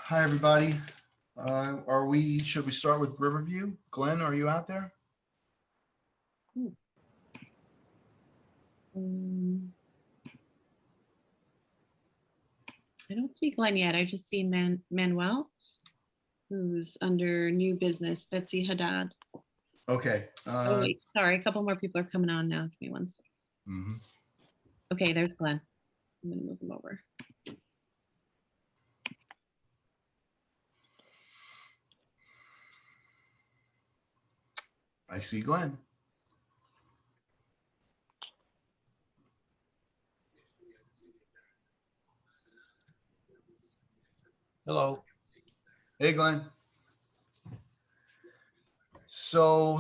Hi, everybody. Should we start with Riverview? Glenn, are you out there? I don't see Glenn yet. I just see Manuel, who's under new business, Betsy Haddad. Okay. Oh, wait, sorry, a couple more people are coming on now. Give me one second. Okay, there's Glenn. I'm gonna move him over. I see Glenn. Hello. Hey, Glenn. So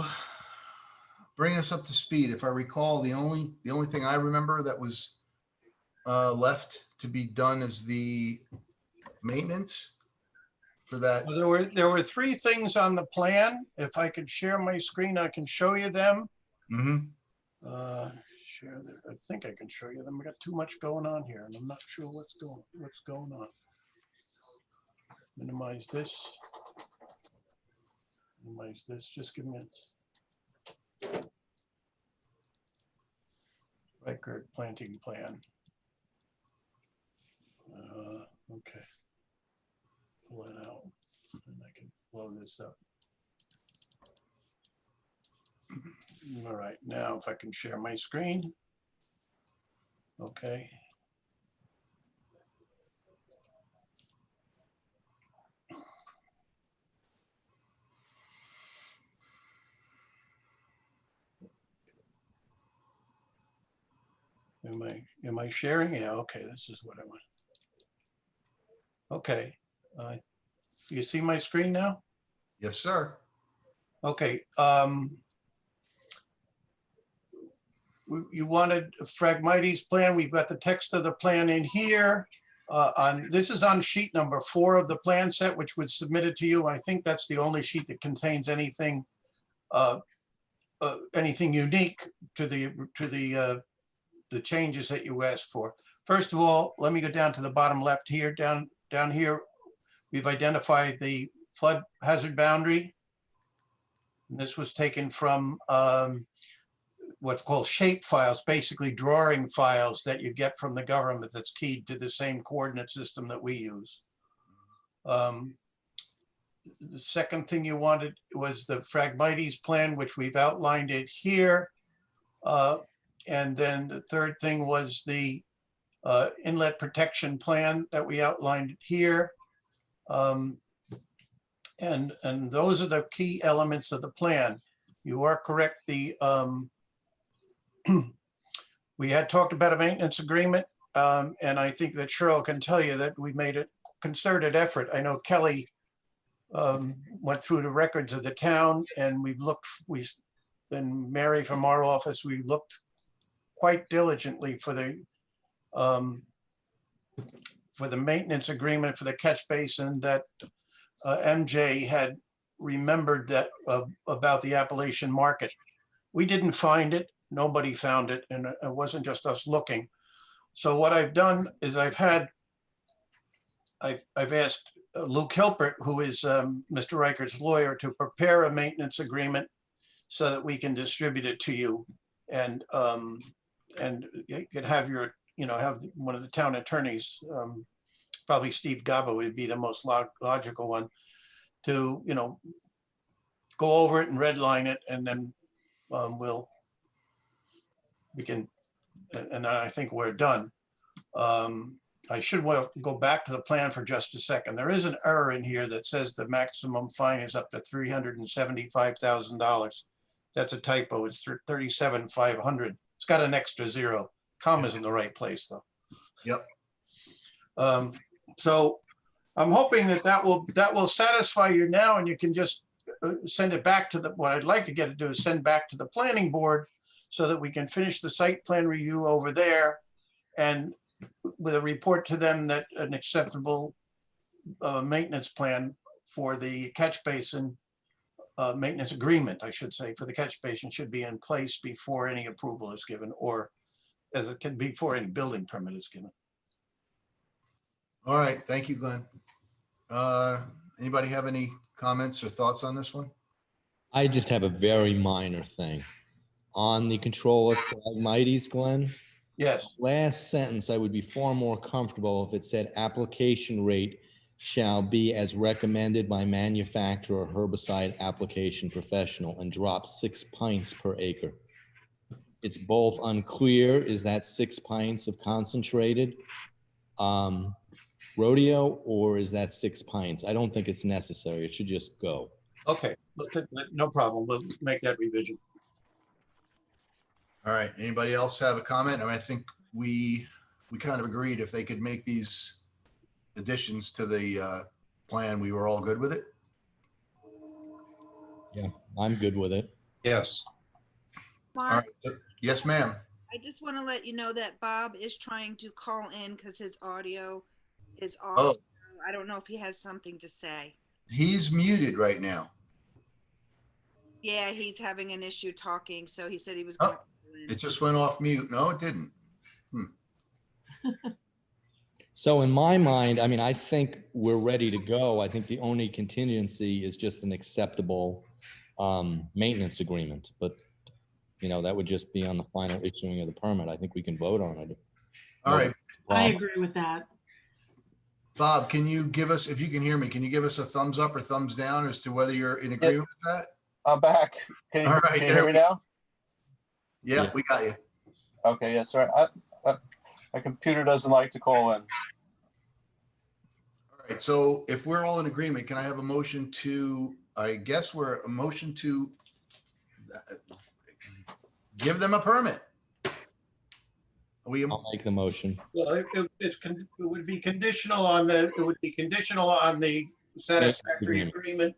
bring us up to speed. If I recall, the only thing I remember that was left to be done is the maintenance for that. Well, there were three things on the plan. If I could share my screen, I can show you them. I think I can show you them. We got too much going on here, and I'm not sure what's going on. Minimize this. Minimize this. Just give me a record planting plan. Okay. Pull it out, and I can blow this up. All right, now if I can share my screen. Okay. Am I sharing? Yeah, okay, this is what I want. Okay. You see my screen now? Yes, sir. Okay. You wanted a Phragmites plan. We've got the text of the plan in here. This is on sheet number 4 of the plan set, which was submitted to you. I think that's the only sheet that contains anything unique to the changes that you asked for. First of all, let me go down to the bottom left here. Down here, we've identified the flood hazard boundary. And this was taken from what's called shape files, basically drawing files that you get from the government that's keyed to the same coordinate system that we use. The second thing you wanted was the Phragmites plan, which we've outlined it here. And then the third thing was the inlet protection plan that we outlined here. And those are the key elements of the plan. You are correct. We had talked about a maintenance agreement, and I think that Cheryl can tell you that we made a concerted effort. I know Kelly went through the records of the town, and and Mary from our office, we looked quite diligently for the maintenance agreement for the catch basin that MJ had remembered that about the Appalachian market. We didn't find it. Nobody found it, and it wasn't just us looking. So what I've done is I've asked Luke Hilpert, who is Mr. Reichert's lawyer, to prepare a maintenance agreement so that we can distribute it to you, and you could have have one of the town attorneys, probably Steve Gaba would be the most logical one, to go over it and redline it, and then and I think we're done. I should go back to the plan for just a second. There is an error in here that says the maximum fine is up to $375,000. That's a typo. It's $37,500. It's got an extra zero. Comma's in the right place though. Yep. So I'm hoping that will satisfy you now, and you can just send it back to what I'd like to get to do is send back to the planning board so that we can finish the site plan review over there, and with a report to them that an acceptable maintenance plan for the catch basin, maintenance agreement, I should say, for the catch basin should be in place before any approval is given, or as it can be before any building permit is given. All right. Thank you, Glenn. Anybody have any comments or thoughts on this one? I just have a very minor thing. On the control of phragmites, Glenn, Yes, last sentence, I would be far more comfortable if it said application rate shall be as recommended by manufacturer or herbicide application professional and drop 6 pints per acre. It's both unclear, is that 6 pints of concentrated rodeo or is that 6 pints? I don't think it's necessary. It should just go. okay, no problem. We'll make that revision. All right, anybody else have a comment? I mean, I think we kind of agreed if they could make these additions to the plan, we were all good with it. Yeah, I'm good with it. Yes. All Mark, right, yes, ma'am. I just want to let you know that Bob is trying to call in because his audio is off. Oh. I don't know if he has something to say. He's muted right now. Yeah, he's having an issue talking, so he said he was going to. It just went off mute. No, it didn't. So in my mind, I mean, I think we're ready to go. I think the only contingency is just an acceptable maintenance agreement, but you know, that would just be on the final issuing of the permit. I think we can vote on it. All right, I agree with that. Bob, can you give us, if you can hear me, can you give us a thumbs up or thumbs down as to whether you're in agreement with that? I'm back. Can you, All right, can you there hear me we- now? Yeah, Yeah. we got you. Okay, yeah, sorry. My computer doesn't like to call in. All right, so if we're all in agreement, can I have a motion to, I guess we're a motion to give them a permit? I'll make the motion. Well, it would be conditional on the, satisfactory agreement.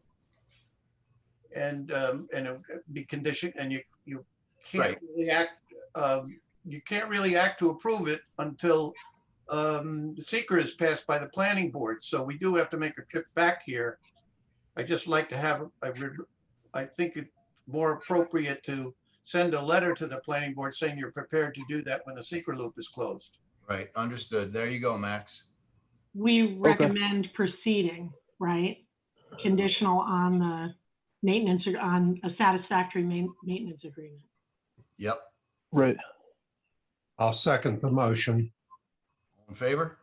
And it would be conditioned, and you can't Right. really act, you can't really act to approve it until the seeker is passed by the planning board. So we do have to make a trip back here. I just like to have, I think it's more appropriate to send a letter to the planning board saying you're prepared to do that when the seeker loop is closed. Right, understood. There you go, Max. We recommend proceeding, right? Conditional on the maintenance, on a satisfactory maintenance agreement. Yep. Right. I'll second the motion. In favor?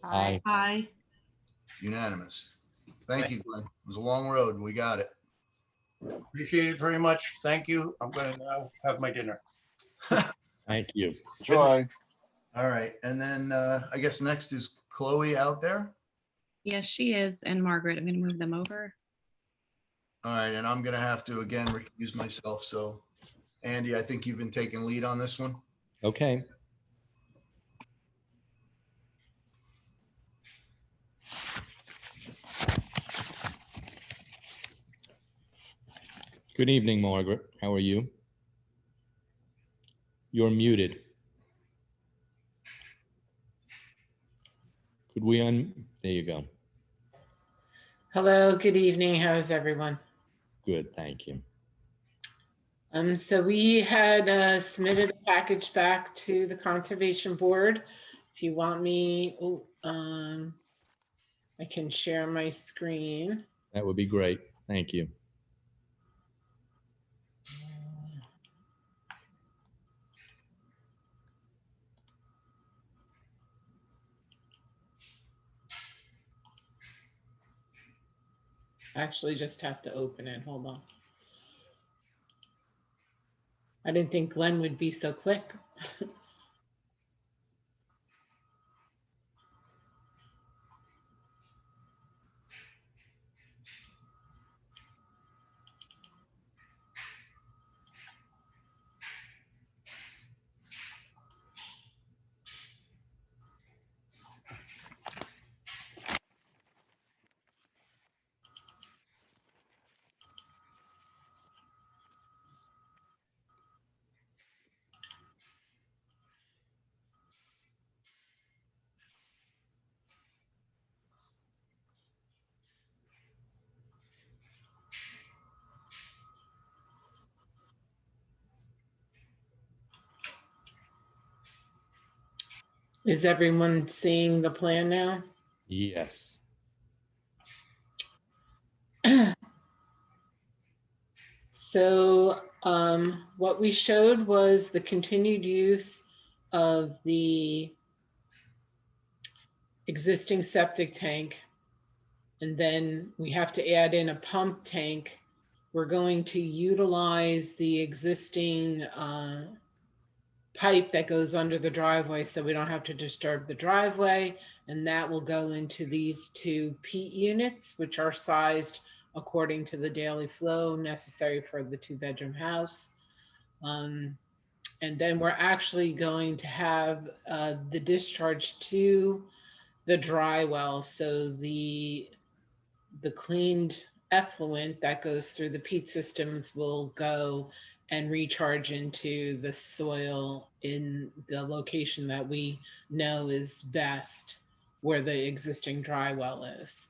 Aye. Aye. Unanimous. Thank you, Glenn. It was a long road. We got it. Appreciate it very much. Thank you. I'm going to now have my dinner. Thank you. Joy. All right, and then I guess next is Chloe out there. Yes, she is. And Margaret, I'm going to move them over. All right, and I'm gonna have to again recuse myself. So Andy, I think you've been taking lead on this one. Okay. Good evening, Margaret. How are you? You're muted. Could we there you go. Hello, good evening. How is everyone? Good, thank you. So we had submitted a package back to the Conservation Board. If you want me, I can share my screen. That would be great. Thank you. Actually, just have to open it. Hold on. I didn't think Glenn would be so quick. Is everyone seeing the plan now? Yes. So what we showed was the continued use of the existing septic tank. And then we have to add in a pump tank. We're going to utilize the existing pipe that goes under the driveway so we don't have to disturb the driveway. And that will go into these 2 peat units, which are sized according to the daily flow necessary for the 2-bedroom house. And then we're actually going to have the discharge to the dry well. So the cleaned effluent that goes through the peat systems will go and recharge into the soil in the location that we know is best, where the existing dry well is.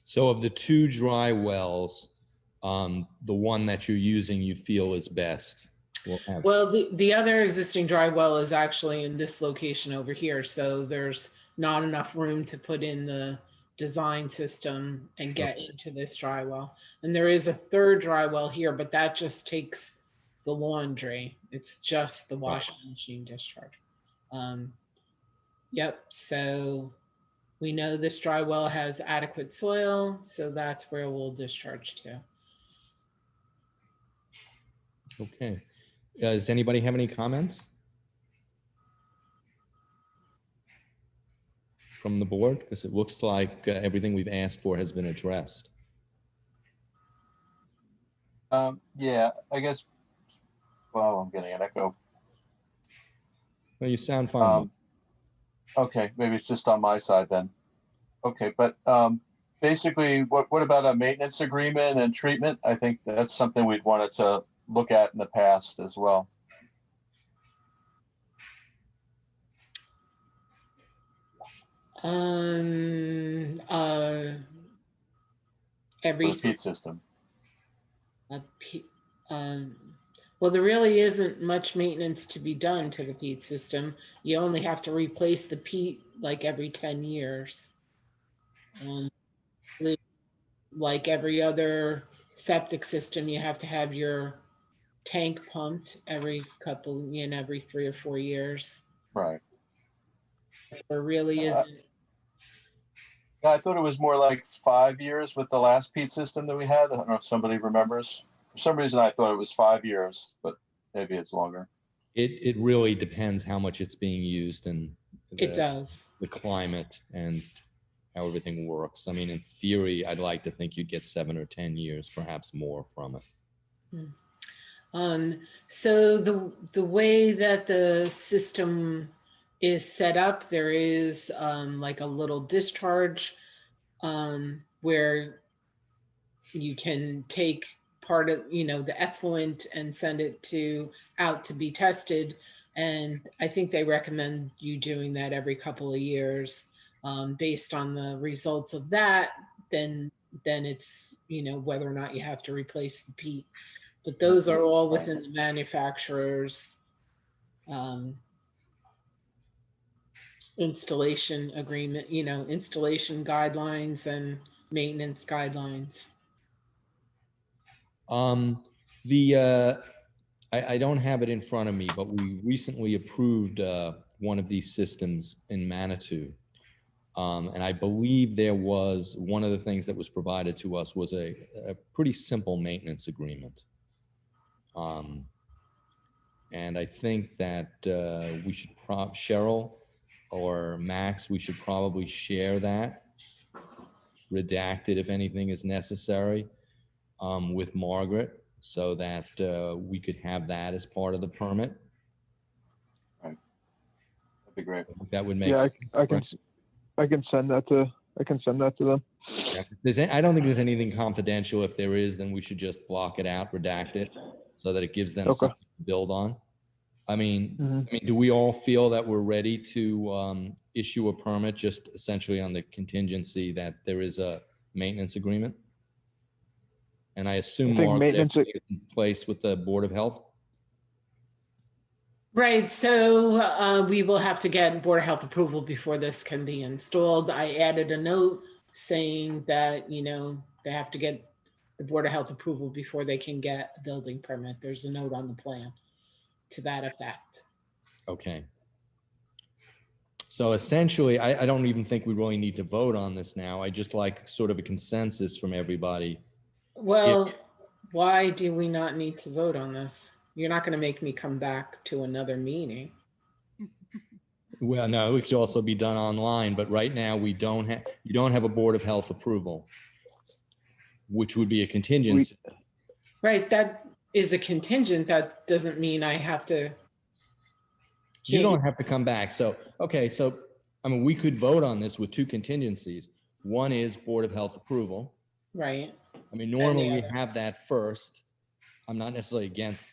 So of the 2 dry wells, the one that you're using, you feel is best? Well, the other existing dry well is actually in this location over here. So there's not enough room to put in the design system and get into this dry well. And there is a 3rd dry well here, but that just takes the laundry. It's just the washing machine discharge. Yep. So we know this dry well has adequate soil, so that's where we'll discharge to. Okay. Does anybody have any comments from the board? Because it looks like everything we've asked for has been addressed. Yeah, I guess, well, I'm getting an echo. Well, you sound fine. Okay, maybe it's just on my side then. Okay, but basically, what about a maintenance agreement and treatment? I think that's something we'd wanted to look at in the past as well. For the peat system. Well, there really isn't much maintenance to be done to the peat system. You only have to replace the peat like every 10 years. Like every other septic system, you have to have your tank pumped every 3 or 4 years. Right. There really isn't. I thought it was more like 5 years with the last peat system that we had. I don't know if somebody remembers. For some reason, I thought it was 5 years, but maybe it's longer. It really depends how much it's being used and It does. The climate and how everything works. I mean, in theory, I'd like to think you'd get 7 or 10 years, perhaps more from it. So the way that the system is set up, there is like a little discharge where you can take part of the effluent and send it out to be tested. And I think they recommend you doing that every couple of years. Based on the results of that, then it's whether or not you have to replace the peat. But those are all within the manufacturer's installation agreement, installation guidelines and maintenance guidelines. I don't have it in front of me, but we recently approved one of these systems in Manitou. And I believe there was one of the things that was provided to us was a pretty simple maintenance agreement. And I think that we should Cheryl or Max, we should probably share that, redacted if anything is necessary, with Margaret, so that we could have that as part of the permit. Right. That'd be great. That would make sense. I can send that to them. Yeah. I don't think there's anything confidential. If there is, then we should just block it out, redact it, so that it gives them something to build on. I mean, do we all feel that we're ready to issue a permit just essentially on the contingency that there is a maintenance agreement? And I assume maintenance is in place with the Board of Health. Right, so we will have to get Board of Health approval before this can be installed. I added a note saying that, you know, they have to get the Board of Health approval before they can get a building permit. There's a note on the plan to that effect. Okay. So essentially, I don't even think we really need to vote on this now. I just like sort of a consensus from everybody. Well, why do we not need to vote on this? You're not going to make me come back to another meeting. Well, no, it could also be done online, but right now we don't have, you don't have a Board of Health approval, which would be a contingency. Right, that is a contingent. That doesn't mean I have to. You don't have to come back. So, okay, so, I mean, we could vote on this with two contingencies. One is Board of Health approval. Right. I mean, normally we have that first. I'm not necessarily against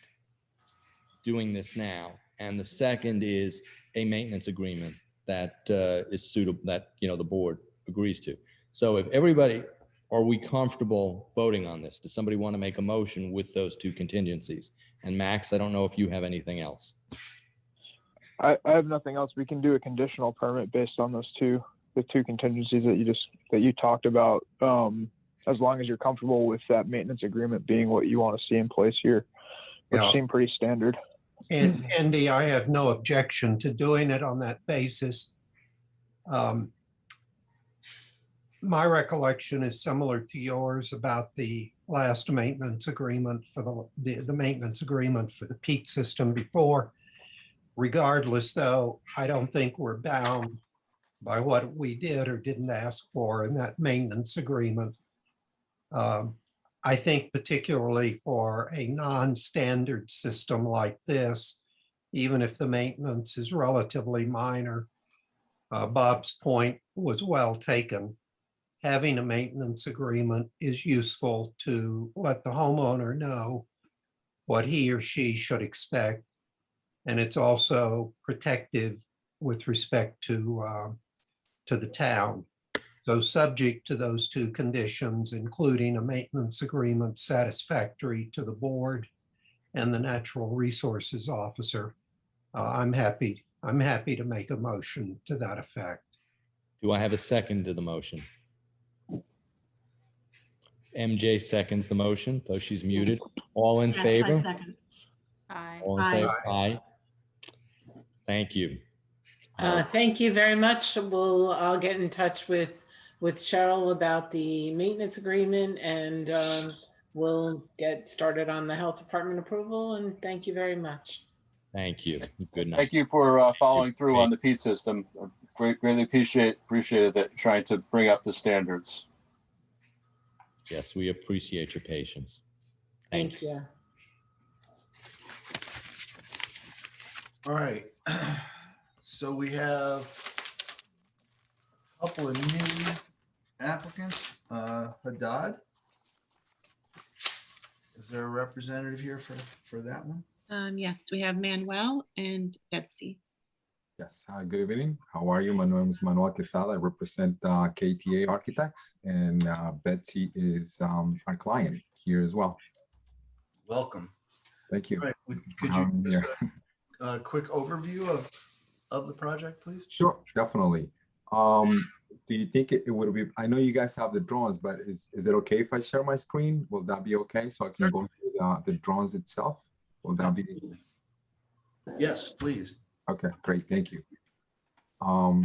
doing this now. And the second is a maintenance agreement that is suitable, that, you know, the board agrees to. So if everybody, are we comfortable voting on this? Does somebody want to make a motion with those two contingencies? And Max, I don't know if you have anything else. I have nothing else. We can do a conditional permit based on the two contingencies that you talked about. As long as you're comfortable with that maintenance agreement being what you want to see in place here, which seem pretty standard. And Andy, I have no objection to doing it on that basis. My recollection is similar to yours about the last maintenance agreement for the maintenance agreement for the peak system before. Regardless, though, I don't think we're bound by what we did or didn't ask for in that maintenance agreement. I think particularly for a non-standard system like this, even if the maintenance is relatively minor, Bob's point was well taken. Having a maintenance agreement is useful to let the homeowner know what he or she should expect. And it's also protective with respect to the town. So subject to those two conditions, including a maintenance agreement satisfactory to the board and the natural resources officer, I'm happy to make a motion to that effect. Do I have a second to the motion? MJ seconds the motion, though she's muted. All in Yes, I favor? second. All in favor? Aye. Thank you. Thank you very much. I'll get in touch with Cheryl about the maintenance agreement, and we'll get started on the health department approval, and thank you very much. Thank you. Good night. Thank you for following through on the Pete system. Greatly appreciated that you're trying to bring up the standards. Yes, we appreciate your patience. Thank you. All right. So we have a couple of new applicants. Haddad. Is there a representative here for that one? Yes, we have Manuel and Betsy. Yes, good evening. How are you? My name is Manuel Quesada. I represent KTA Architects, and Betsy is our client here as well. Welcome. Thank you. All right. Could you just a quick overview of the project, please? Sure, definitely. Do you think it would be, I know you guys have the drawings, but is it okay if I share my screen? Will that be okay? So I can go through the drawings itself? Will that be? Yes, please. Okay, great. Thank you. So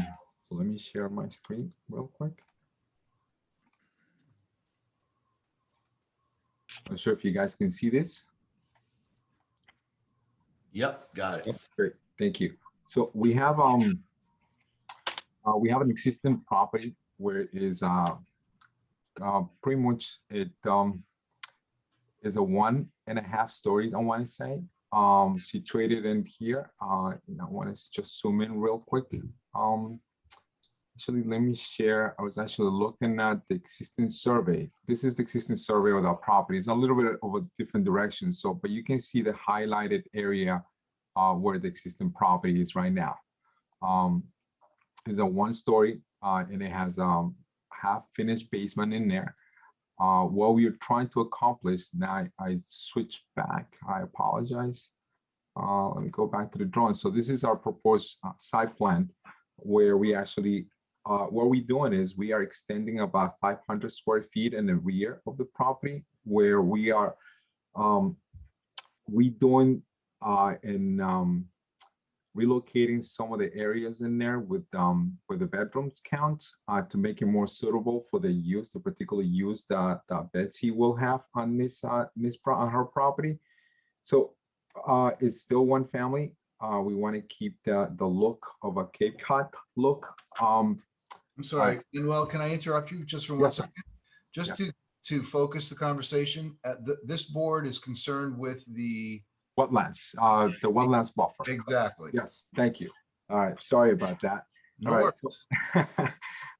let me share my screen real quick. I'm not sure if you guys can see this. Yep, got it. Yep, great, thank you. So we have an existing property where it is pretty much it is a 1.5 story, I want to say, situated in here. I want to just zoom in real quick. Actually, let me share. I was actually looking at the existing survey. This is the existing survey of our property. It's a little bit of a different direction. So, but you can see the highlighted area where the existing property is right now. It's a 1-story and it has half finished basement in there. What we are trying to accomplish, now I switch back, I apologize. Let me go back to the drawing. So this is our proposed site plan where we actually what we're doing is we are extending about 500 square feet in the rear of the property, where we are redoing and relocating some of the areas in there with where the bedrooms count to make it more suitable for the use, the particular use that Betsy will have on this on her property. So it's still one family. We want to keep the look of a Cape Cod look. I'm sorry, Manuel, can I interrupt you just for 1 second? Just to focus the conversation, this board is concerned with the wetlands, the wetlands buffer. Exactly. Yes, thank you. All right, sorry about that. No All right, worries. all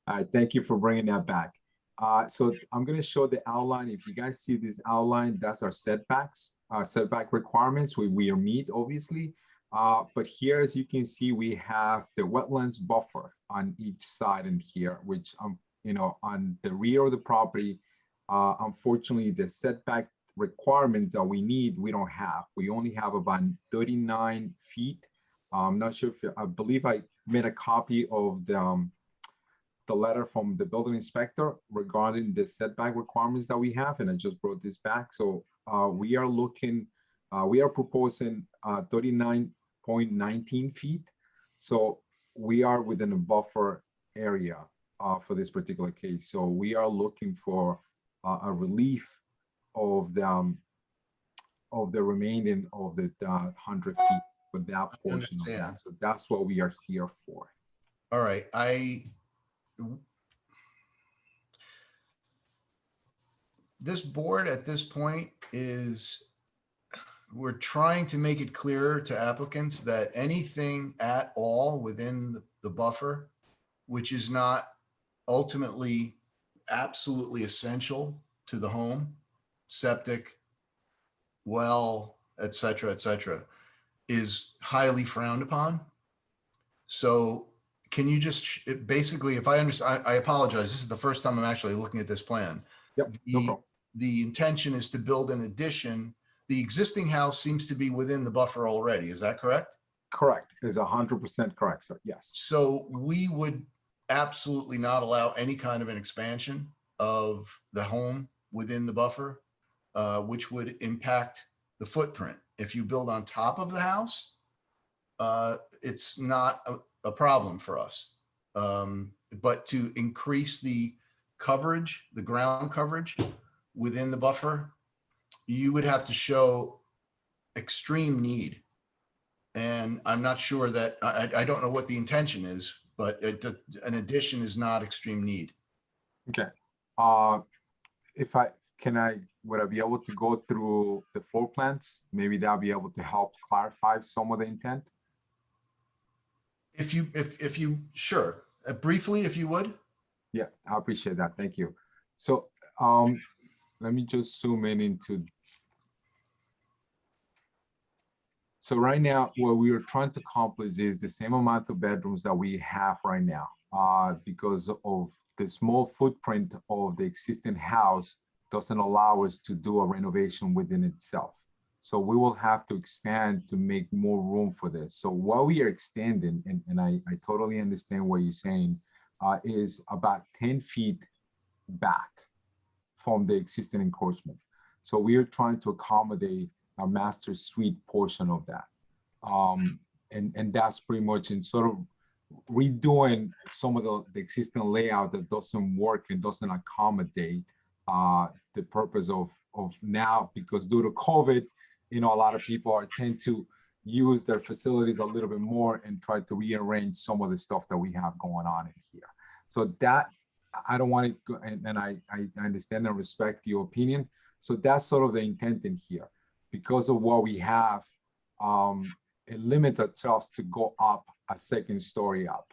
right, thank you for bringing that back. So I'm going to show the outline. If you guys see this outline, that's our setbacks, setback requirements. We are meet, obviously. But here, as you can see, we have the wetlands buffer on each side in here, which you know, on the rear of the property, unfortunately, the setback requirements that we need, we don't have. We only have about 39 feet. I'm not sure if I believe I made a copy of the letter from the building inspector regarding the setback requirements that we have, and I just brought this back. So we are proposing 39.19 feet. So we are within a buffer area for this particular case. So we are looking for a relief of the remaining of the 100 feet for that portion of that. So that's what we are here for. All right, this board at this point we're trying to make it clearer to applicants that anything at all within the buffer, which is not ultimately absolutely essential to the home, septic, well, et cetera, is highly frowned upon. So can you just basically, if I understand, I apologize, this is the first time I'm actually looking at this plan. Yep, no problem. The intention is to build an addition. The existing house seems to be within the buffer already. Is that correct? Correct. Is 100% correct, sir. Yes. So we would absolutely not allow any kind of an expansion of the home within the buffer, which would impact the footprint. If you build on top of the house, it's not a problem for us. But to increase the coverage, the ground coverage within the buffer, you would have to show extreme need. And I'm not sure that, I don't know what the intention is, but an addition is not extreme need. Okay. Would I be able to go through the floor plans? Maybe that'll be able to help clarify some of the intent. If you, sure. Briefly, if you would. Yeah, I appreciate that. Thank you. So let me just zoom in into. So right now, what we are trying to accomplish is the same amount of bedrooms that we have right now, because of the small footprint of the existing house doesn't allow us to do a renovation within itself. So we will have to expand to make more room for this. So what we are extending, and I totally understand what you're saying, is about 10 feet back from the existing encroachment. So we are trying to accommodate a master suite portion of that. And that's pretty much in sort of redoing some of the existing layout that doesn't work and doesn't accommodate the purpose of now, because due to COVID, you know, a lot of people tend to use their facilities a little bit more and try to rearrange some of the stuff that we have going on in here. So that, I don't want to, and I understand and respect your opinion. So that's sort of the intent in here. Because of what we have, it limits ourselves to go up a second story up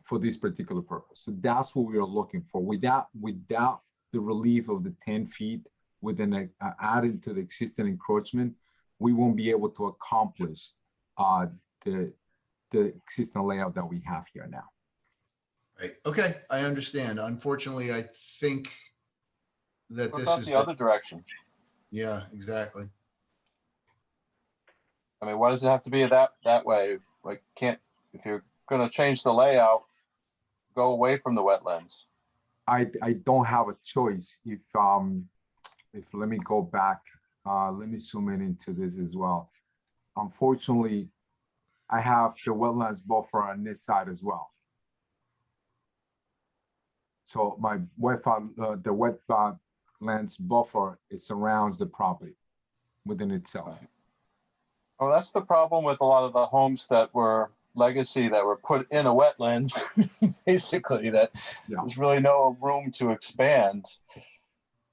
for this particular purpose. So that's what we are looking for. Without the relief of the 10 feet within added to the existing encroachment, we won't be able to accomplish the existing layout that we have here now. Right. Okay, I understand. Unfortunately, I think that What this about is the other direction? Yeah, exactly. I mean, why does it have to be that way? Like, if you're going to change the layout, go away from the wetlands? I don't have a choice. If let me go back, let me zoom in into this as well. Unfortunately, I have the wetlands buffer on this side as well. So my the wetlands buffer, it surrounds the property within itself. Oh, that's the problem with a lot of the homes that were legacy that were put in a wetland, basically, that there's really no room to expand.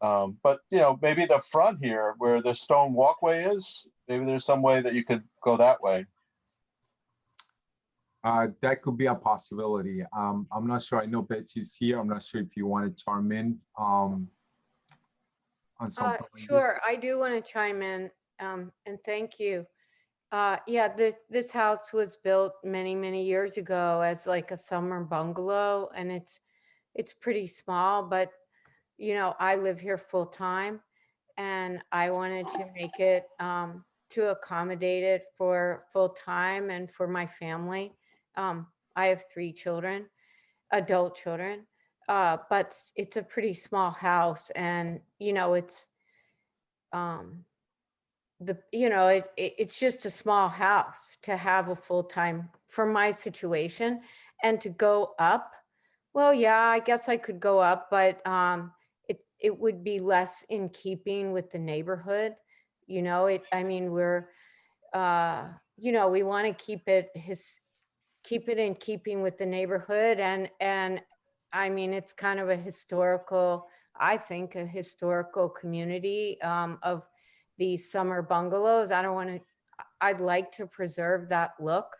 But, you know, maybe the front here where the stone walkway is, maybe there's some way that you could go that way. That could be a possibility. I'm not sure. I know Betsy's here. I'm not sure if you want to chime in on something like this. Sure, I do want to chime in, and thank you. Yeah, this house was built many, many years ago as like a summer bungalow, and it's pretty small, but you know, I live here full time, and I wanted to make it to accommodate it for full time and for my family. I have 3 children, adult children, but it's a pretty small house, and you know, it's it's just a small house to have a full-time for my situation. And to go up, well, yeah, I guess I could go up, but it would be less in keeping with the neighborhood. You know, I mean, we're you know, we want to keep it in keeping with the neighborhood, and I mean, it's kind of a historical, I think, a historical community of these summer bungalows. I'd like to preserve that look.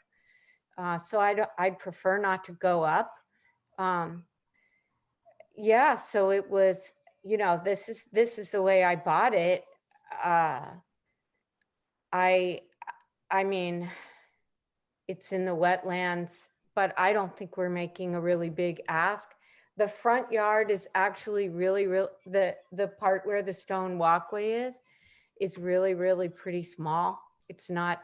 So I'd prefer not to go up. Yeah, so it was, you know, this is the way I bought it. I mean, it's in the wetlands, but I don't think we're making a really big ask. The front yard is actually really, the part where the stone walkway is really, really pretty small. It's not,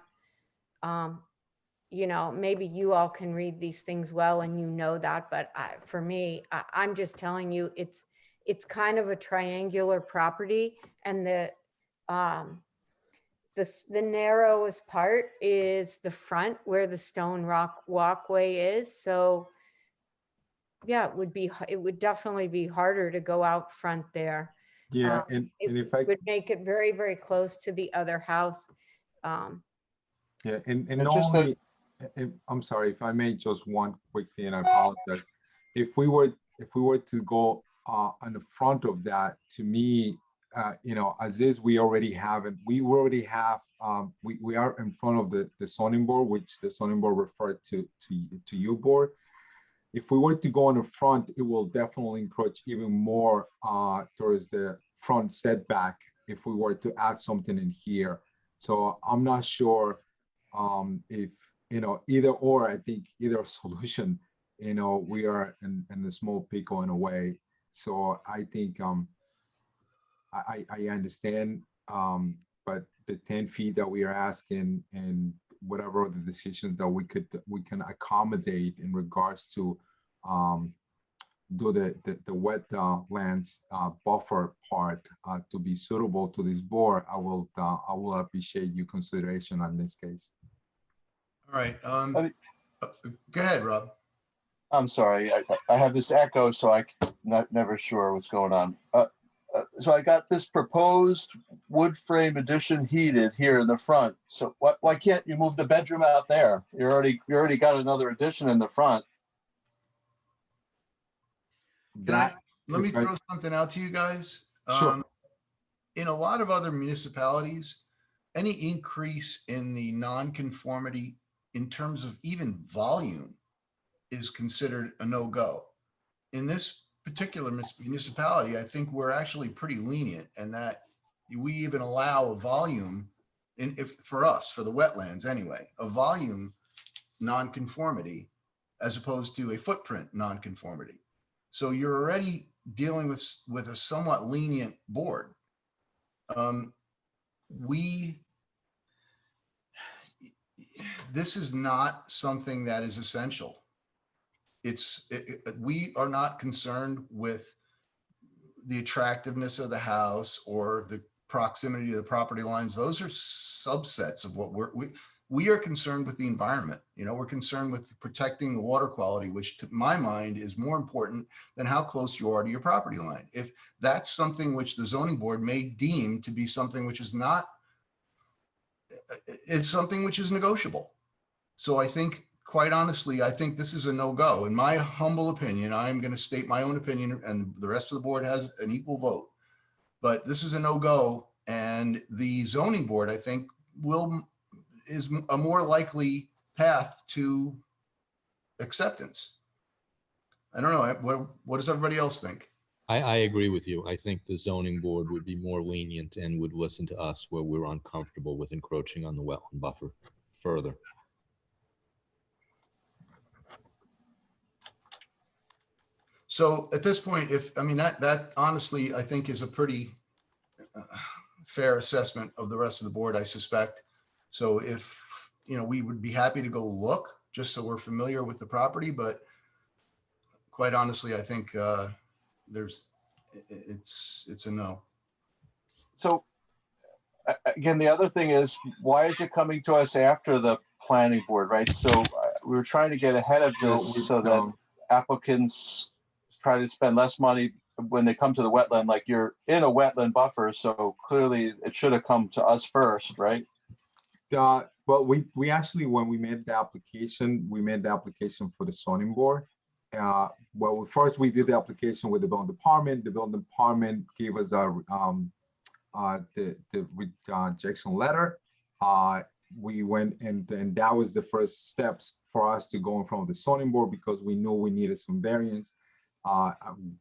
you know, maybe you all can read these things well and you know that, but for me, I'm just telling you, it's kind of a triangular property, and the narrowest part is the front where the stone rock walkway is. So yeah, it would definitely be harder to go out front there. Yeah, and if I would make it very, very close to the other house. Yeah, and just that- I'm sorry, if I may, just one quick thing, and I apologize. If we were to go on the front of that, to me, you know, as is, we already have it. We are in front of the zoning board, which the zoning board referred to you board. If we were to go on the front, it will definitely encroach even more towards the front setback if we were to add something in here. So I'm not sure if, you know, either or. I think either solution, you know, we are in a small pickle in a way. So I think I understand, but the 10 feet that we are asking, and whatever the decisions that we can accommodate in regards to do the wetlands buffer part to be suitable to this board, I will appreciate your consideration on this case. All right. Go ahead, Rob. I'm sorry, I have this echo, so I'm never sure what's going on. So I got this proposed wood frame addition heated here in the front. So why can't you move the bedroom out there? You already got another addition in the front. Let me throw something out to you guys. Sure. In a lot of other municipalities, any increase in the nonconformity in terms of even volume is considered a no-go. In this particular municipality, I think we're actually pretty lenient, and that we even allow a volume for us, for the wetlands anyway, a volume nonconformity as opposed to a footprint nonconformity. So you're already dealing with a somewhat lenient board. This is not something that is essential. we are not concerned with the attractiveness of the house or the proximity to the property lines. Those are subsets of what we are concerned with the environment. You know, we're concerned with protecting the water quality, which to my mind is more important than how close you are to your property line. If that's something which the zoning board may deem to be something which is not, it's something which is negotiable. So I think, quite honestly, I think this is a no-go. In my humble opinion, I'm going to state my own opinion, and the rest of the board has an equal vote. But this is a no-go, and the zoning board, I think, is a more likely path to acceptance. I don't know. What does everybody else think? I agree with you. I think the zoning board would be more lenient and would listen to us where we're uncomfortable with encroaching on the wetland buffer further. So at this point, that honestly, I think is a pretty fair assessment of the rest of the board, I suspect. So if, we would be happy to go look just so we're familiar with the property, but quite honestly, I think it's a no. So again, the other thing is, why is it coming to us after the planning board, right? So we were trying to get ahead of this so that applicants try to spend less money when they come to the wetland. Like, you're in a wetland buffer, so clearly it should have come to us first, right? But we actually, when we made the application, for the zoning board. First we did the application with the building department. The building department gave us the rejection letter. We went and that was the first steps for us to go in front of the zoning board, because we knew we needed some variance.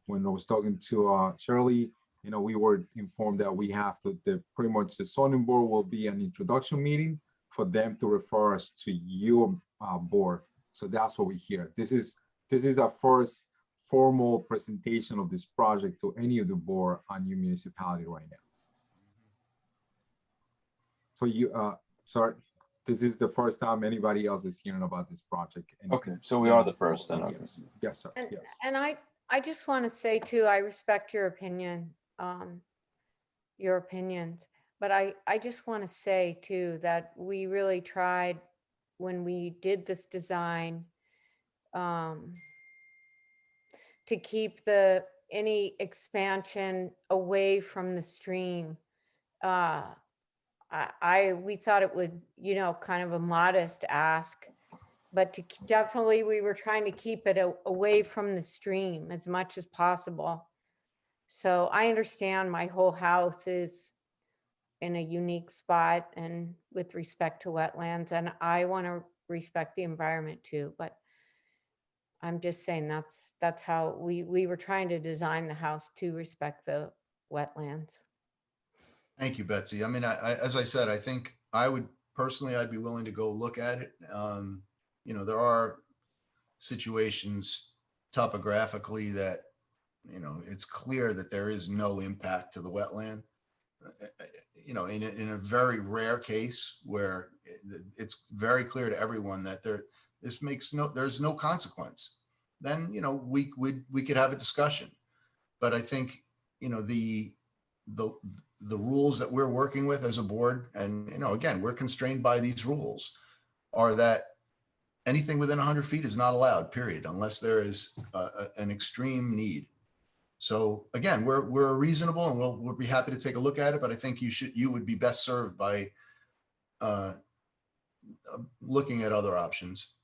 When I was talking to Shirley, we were informed that we have to, pretty much the zoning board will be an introduction meeting for them to refer us to your board. So that's what we hear. This is our first formal presentation of this project to any of the board on your municipality right now. So sorry, this is the first time anybody else is hearing about this project. Okay, so we are the first then. Okay. Yes, sir. And, Yes. and I just want to say too, I respect your opinion, your opinions, but I just want to say too, that we really tried when we did this design to keep any expansion away from the stream. We thought it would, kind of a modest ask, but definitely we were trying to keep it away from the stream as much as possible. So I understand my whole house is in a unique spot and with respect to wetlands, and I want to respect the environment too, but I'm just saying that's how we were trying to design the house to respect the wetlands. Thank you, Betsy. As I said, I think I'd be willing to go look at it. There are situations topographically that, it's clear that there is no impact to the wetland. In a very rare case where it's very clear to everyone that there's no consequence, then, we could have a discussion. But I think, the rules that we're working with as a board, and, again, we're constrained by these rules, are that anything within 100 feet is not allowed, period, unless there is an extreme need. So again, we're reasonable, and we'll be happy to take a look at it, but I think you would be best served by looking at other options.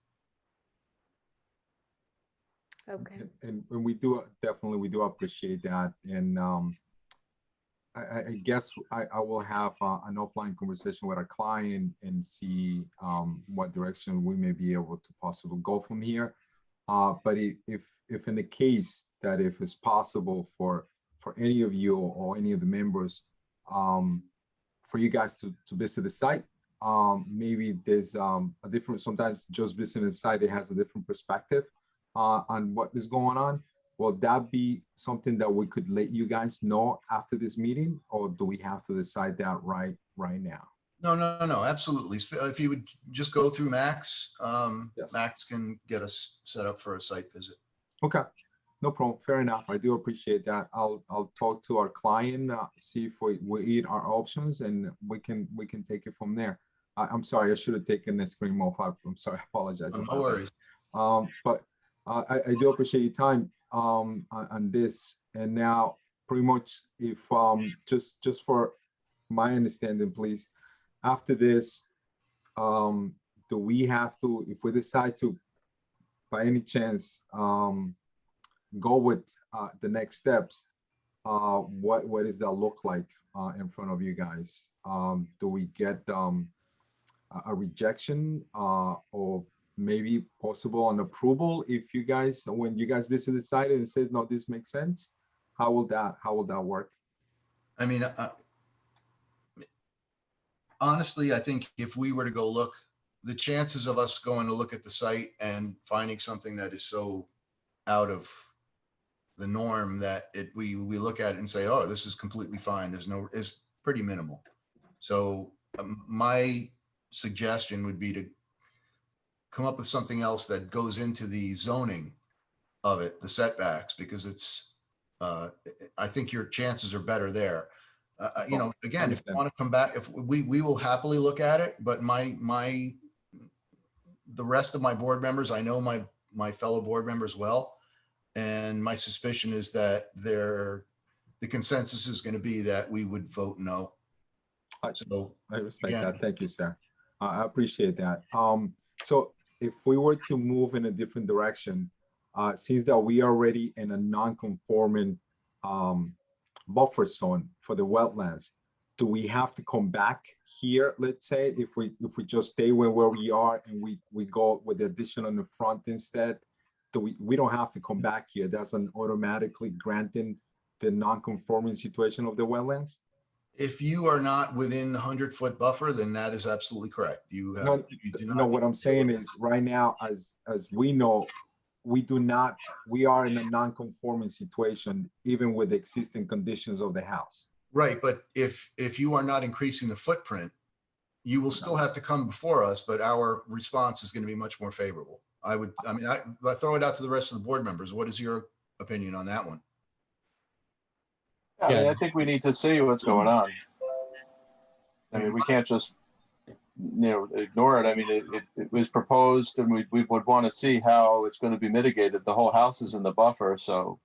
Okay. And we do appreciate that. And I guess I will have an offline conversation with our client and see what direction we may be able to possibly go from here. But if in the case that if it's possible for any of you or any of the members, for you guys to visit the site, maybe there's a different, sometimes just visiting the site, it has a different perspective on what is going on. Will that be something that we could let you guys know after this meeting, or do we have to decide that right now? No, absolutely. If you would just go through Max, Yes. Max can get us set up for a site visit. Okay, no problem. Fair enough. I do appreciate that. I'll talk to our client, see if we eat our options, and we can take it from there. I'm sorry, I should have taken the screen off. I'm sorry, I apologize. No about that. worries. But I do appreciate your time on this. And now, pretty much, if just for my understanding, please, after this, do we have to, if we decide to, by any chance, go with the next steps, what does that look like in front of you guys? Do we get a rejection or maybe possible an approval if you guys, when you guys visit the site and says, no, this makes sense? How will that work? I mean, honestly, I think if we were to go look, the chances of us going to look at the site and finding something that is so out of the norm that we look at it and say, oh, this is completely fine, is pretty minimal. So my suggestion would be to come up with something else that goes into the zoning of it, the setbacks, because it's, I think your chances are better there. You know, again, if you want to come back, if we will happily look at it, but the rest of my board members, I know my fellow board members well, and my suspicion is that the consensus is going to be that we would vote no. So I respect again, that. Thank you, sir. I appreciate that. So if we were to move in a different direction, since that we are already in a non-conforming buffer zone for the wetlands, do we have to come back here? Let's say if we just stay where we are and we go with the addition on the front instead, we don't have to come back here. That's an automatically granting the non-conforming situation of the wetlands. if you are not within the 100-foot buffer, then that is absolutely correct. You have, you do not. No, what I'm saying is right now, as we know, we are in a non-conforming situation, even with the existing conditions of the house. Right, but if you are not increasing the footprint, you will still have to come before us, but our response is going to be much more favorable. I throw it out to the rest of the board members. What is your opinion on that one? I mean, I think we need to see what's going on. I mean, we can't just, ignore it. I mean, it was proposed, and we would want to see how it's going to be mitigated. The whole house is in the buffer, so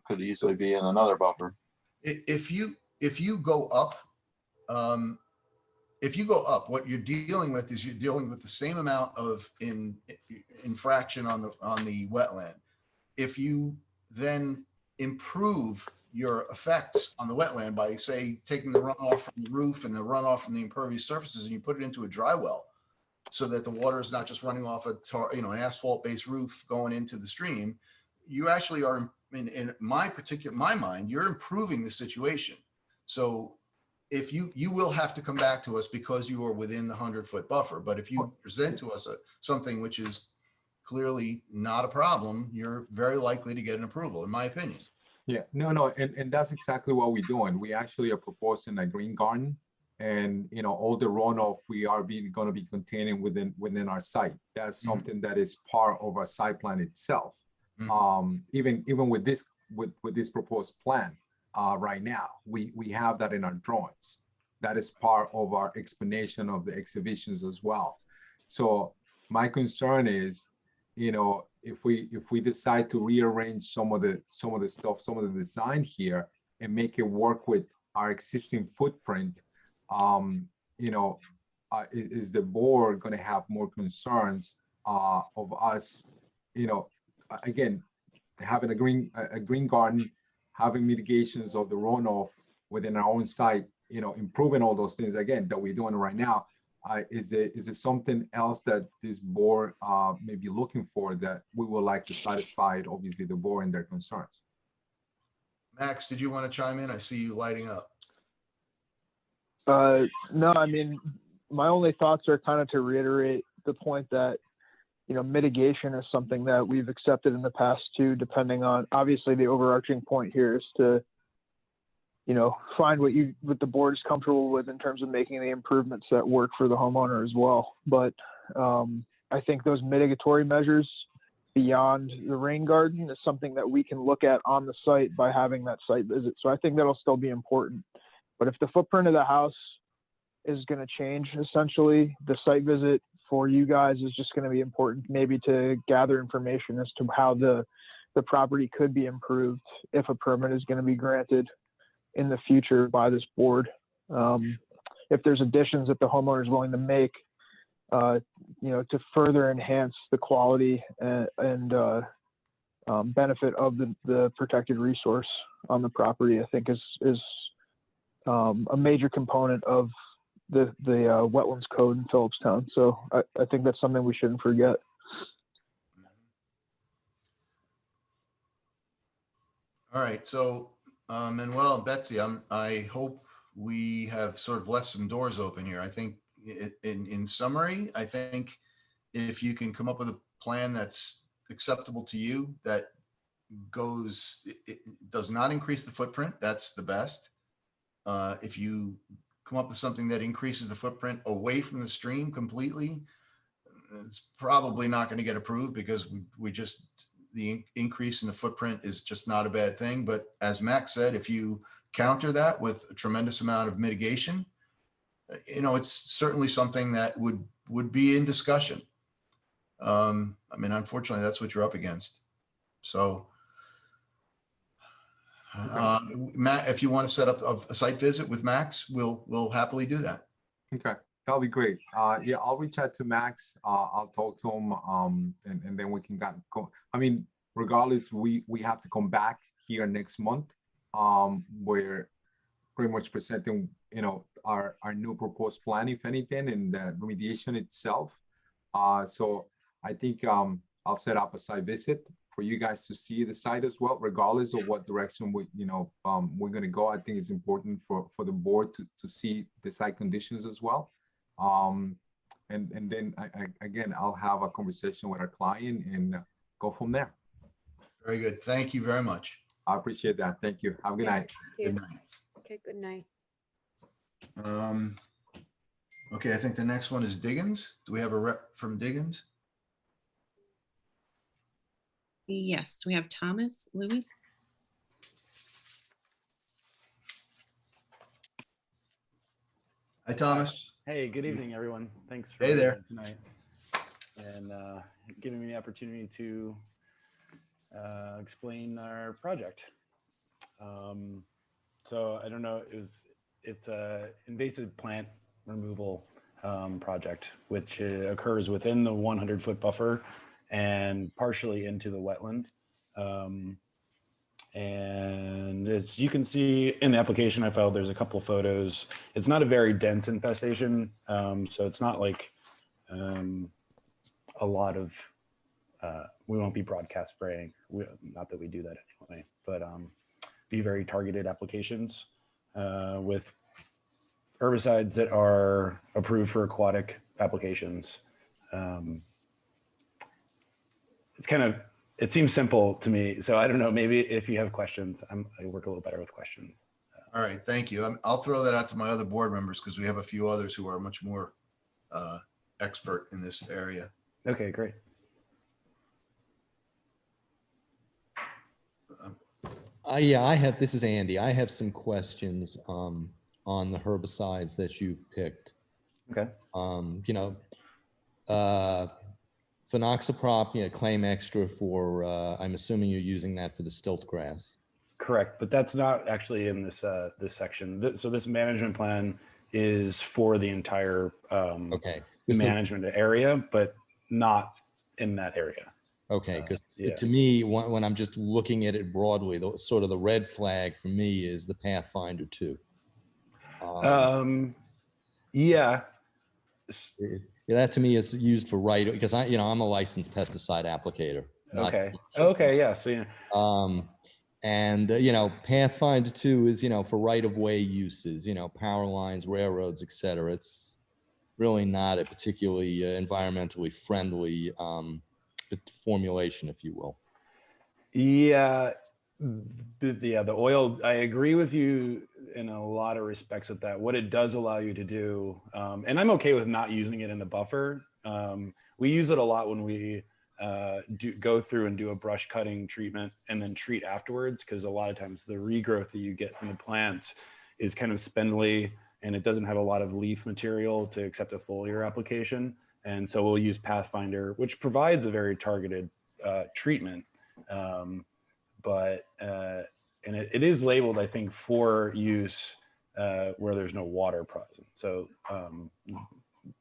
could easily be in another buffer. If you go up, what you're dealing with is you're dealing with the same amount of infraction on the wetland. If you then improve your effects on the wetland by, say, taking the runoff from the roof and the runoff from the impervious surfaces, and you put it into a dry well, so that the water is not just running off an asphalt-based roof going into the stream, you actually are, in my mind, you're improving the situation. So if you will have to come back to us because you are within the 100-foot buffer, but if you present to us something which is clearly not a problem, you're very likely to get an approval, in my opinion. Yeah, no, and that's exactly what we're doing. We actually are proposing a green garden, and all the runoff we are going to be containing within our site. That's something that is part of our site plan itself. Even with this proposed plan right now, we have that in our drawings. That is part of our explanation of the exhibitions as well. So my concern is, if we decide to rearrange some of the stuff, some of the design here, and make it work with our existing footprint, is the board going to have more concerns of us, again, having a green garden, having mitigations of the runoff within our own site, improving all those things again that we're doing right now. Is there something else that this board may be looking for that we would like to satisfy, obviously, the board and their concerns? Max, did you want to chime in? I see you lighting up. No, I mean, my only thoughts are kind of to reiterate the point that, mitigation is something that we've accepted in the past too, depending on, obviously the overarching point here is to, you know, find what the board is comfortable with in terms of making the improvements that work for the homeowner as well. But I think those mitigatory measures beyond the rain garden is something that we can look at on the site by having that site visit. So I think that'll still be important. But if the footprint of the house is going to change, essentially, the site visit for you guys is just going to be important, maybe to gather information as to how the property could be improved if a permit is going to be granted in the future by this board. If there's additions that the homeowner is willing to make, you know, to further enhance the quality and benefit of the protected resource on the property, I think is a major component of the wetlands code in Philipstown. So I think that's something we shouldn't forget. All right, so Manuel and Betsy, I hope we have sort of left some doors open here. I think in summary, I think if you can come up with a plan that's acceptable to you, that goes, it does not increase the footprint, that's the best. If you come up with something that increases the footprint away from the stream completely, it's probably not going to get approved because we just, the increase in the footprint is just not a bad thing. But as Max said, if you counter that with a tremendous amount of mitigation, you know, it's certainly something that would be in discussion. I mean, unfortunately, that's what you're up against. So, Matt, if you want to set up a site visit with Max, we'll happily do that. Okay, that'll be great. Yeah, I'll reach out to Max. I'll talk to him, and then we can go. I mean, regardless, we have to come back here next month. We're pretty much presenting, you know, our new proposed plan, if anything, and the remediation itself. So I think I'll set up a site visit for you guys to see the site as well, regardless of what direction we're going to go. I think it's important for the board to see the site conditions as well. And then again, I'll have a conversation with our client and go from there. Very good. Thank you very much. I appreciate that. Thank you. Have a good night. Good night. Okay, good night. Okay, I think the next one is Diggins. Do we have a rep from Diggins? Yes, we have Thomas Lewis. Hi, Thomas. Hey, good evening, everyone. Thanks for Hey there. being here tonight and giving me the opportunity to explain our project. So I don't know, it's a invasive plant removal project, which occurs within the 100-foot buffer and partially into the wetland. And as you can see in the application I filed, there's a couple photos. It's not a very dense infestation, so it's not like a lot of, we won't be broadcast spraying, not that we do that anyway, but be very targeted applications with herbicides that are approved for aquatic applications. It's kind of, it seems simple to me. So I don't know, maybe if you have questions, I work a little better with questions. All right, thank you. I'll throw that out to my other board members because we have a few others who are much more expert in this area. Okay, great. Yeah, this is Andy. I have some questions on the herbicides that you've picked. Okay. You know, Phenoxaprop, claim extra for, I'm assuming you're using that for the stilt grass. Correct, but that's not actually in this this section. So this management plan is for the entire okay. management area, but not in that area. Okay, because yeah. to me, when I'm just looking at it broadly, the sort of the red flag for me is the Pathfinder 2. Yeah. Yeah, that to me is used for because I'm a licensed pesticide applicator. Okay. Okay. Yeah. So yeah. And Pathfinder 2 is for right-of-way uses, power lines, railroads, etc. It's really not a particularly environmentally friendly formulation, if you will. Yeah. The oil. I agree with you in a lot of respects with that. What it does allow you to do, and I'm okay with not using it in the buffer. We use it a lot when we go through and do a brush cutting treatment and then treat afterwards, because a lot of times the regrowth that you get from the plants is kind of spindly and it doesn't have a lot of leaf material to accept a foliar application. And so we'll use Pathfinder, which provides a very targeted treatment. And it is labeled, I think, for use where there's no water present. So,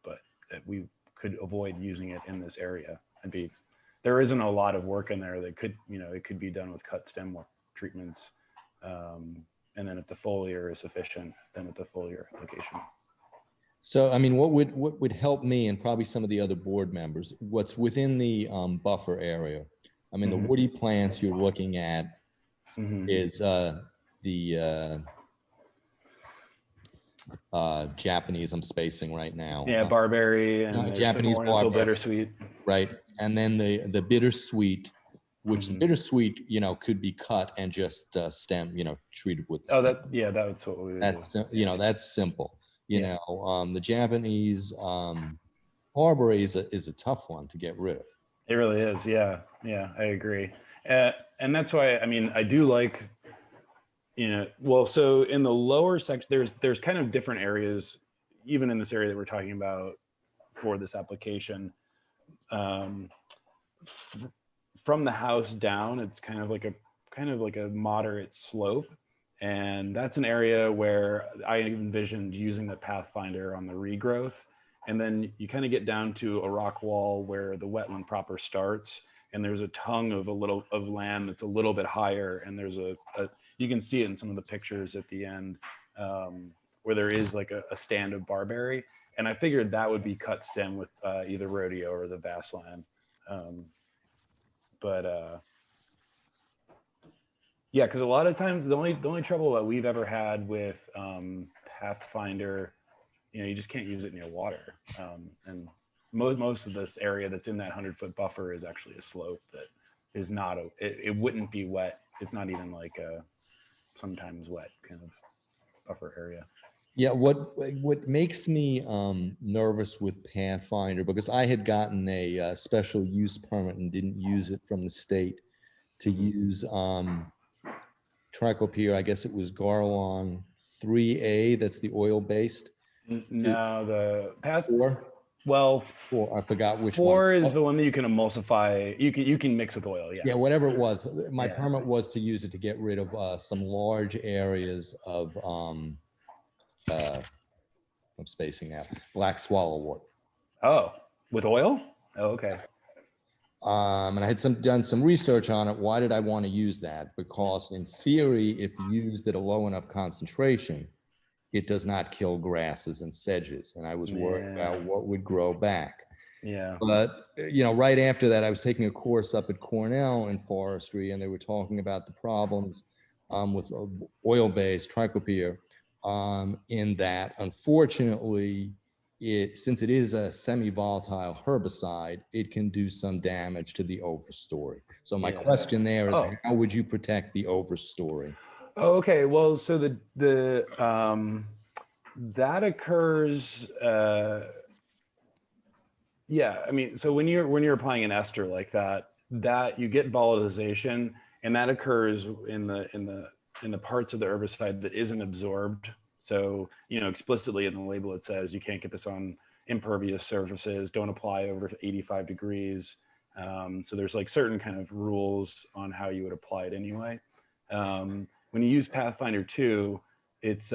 but we could avoid using it in this area. There isn't a lot of work in there that could, it could be done with cut stem treatments. And then if the foliar is sufficient, then with the foliar application. So, I mean, what would help me and probably some of the other board members, what's within the buffer area? I mean, the woody plants you're looking at is the Japanese, I'm spacing right now. Yeah, barberry and Japanese ornamental barberry. bittersweet. Right. And then the bittersweet, which the bittersweet, could be cut and just stem, treated with. That's what we would do. That's simple. The Japanese barberry is a tough one to get rid of. It really is. Yeah, I agree. And that's why, I mean, I do like, so in the lower section, there's kind of different areas, even in this area that we're talking about for this application. From the house down, it's kind of like a moderate slope. And that's an area where I envisioned using the Pathfinder on the regrowth. And then you kind of get down to a rock wall where the wetland proper starts. And there's a tongue of land that's a little bit higher. And there's you can see it in some of the pictures at the end where there is like a stand of barberry. And I figured that would be cut stem with either rodeo or the bassland. Yeah, because a lot of times the only trouble that we've ever had with Pathfinder, you just can't use it near water. And most of this area that's in that 100-foot buffer is actually a slope that is not it wouldn't be wet. It's not even like a sometimes wet kind of buffer area. Yeah, what makes me nervous with Pathfinder, because I had gotten a special use permit and didn't use it from the state to use Trichopia, I guess it was Garlon 3A, that's the oil-based. No, the Path 4? Well, 4, I forgot which 4 one. is the one that you can emulsify. You can mix with oil, yeah. Yeah, whatever it was. My permit was to use it to get rid of some large areas of, I'm spacing out, black swallowwort. Oh, with oil? Oh, okay. And I had done some research on it. Why did I want to use that? Because in theory, if used at a low enough concentration, it does not kill grasses and sedges. And I was worried about what would grow back. Yeah. But, right after that, I was taking a course up at Cornell in forestry, and they were talking about the problems with oil-based Trichopia in that, unfortunately, since it is a semi-volatile herbicide, it can do some damage to the overstory. So my question there is, how would you protect the overstory? Oh, okay. Well, so that occurs. Yeah, I mean, so when you're applying an ester like that you get volatilization, and that occurs in the parts of the herbicide that isn't absorbed. So, explicitly in the label, it says you can't get this on impervious surfaces, don't apply over 85 degrees. So there's like certain kind of rules on how you would apply it anyway. When you use Pathfinder 2, it's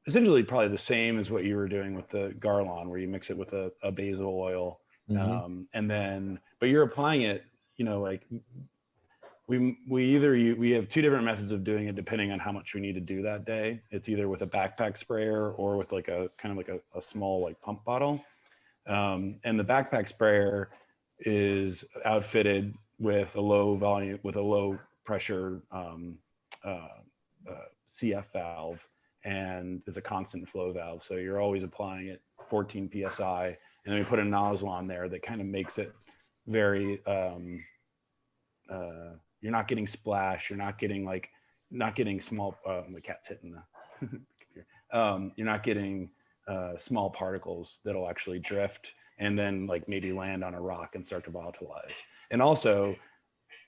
essentially probably the same as what you were doing with the Garlon, where you mix it with a basil oil. But you're applying it, like we have two different methods of doing it depending on how much we need to do that day. It's either with a backpack sprayer or with like a kind of like a small like pump bottle. And the backpack sprayer is outfitted with a low volume, with a low pressure CF valve, and it's a constant flow valve. So you're always applying it 14 PSI, and then we put a nozzle on there that kind of makes it very, you're not getting splash. You're not getting like, not getting small, the cat's hitting the computer. You're not getting small particles that'll actually drift and then like maybe land on a rock and start to volatilize. And also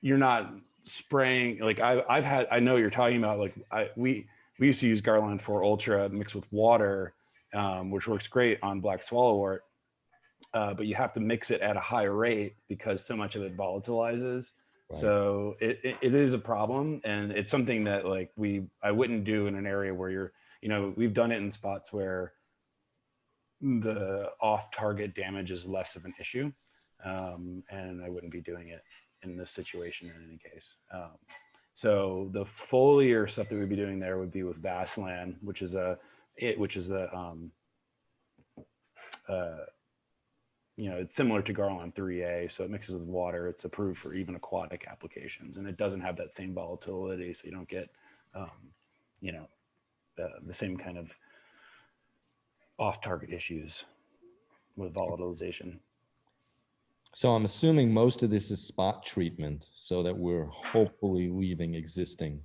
you're not spraying, like I know you're talking about, like we used to use Garland 4 Ultra mixed with water, which works great on black swallowwort. But you have to mix it at a high rate because so much of it volatilizes. Right. So it is a problem, and it's something that like I wouldn't do in an area where you're, we've done it in spots where the off-target damage is less of an issue, and I wouldn't be doing it in this situation in any case. So the foliar stuff that we'd be doing there would be with Bassland, which is it's similar to Garland 3A, so it mixes with water. It's approved for even aquatic applications, and it doesn't have that same volatility, so you don't get, the same kind of off-target issues with volatilization. So I'm assuming most of this is spot treatment, so that we're hopefully leaving existing.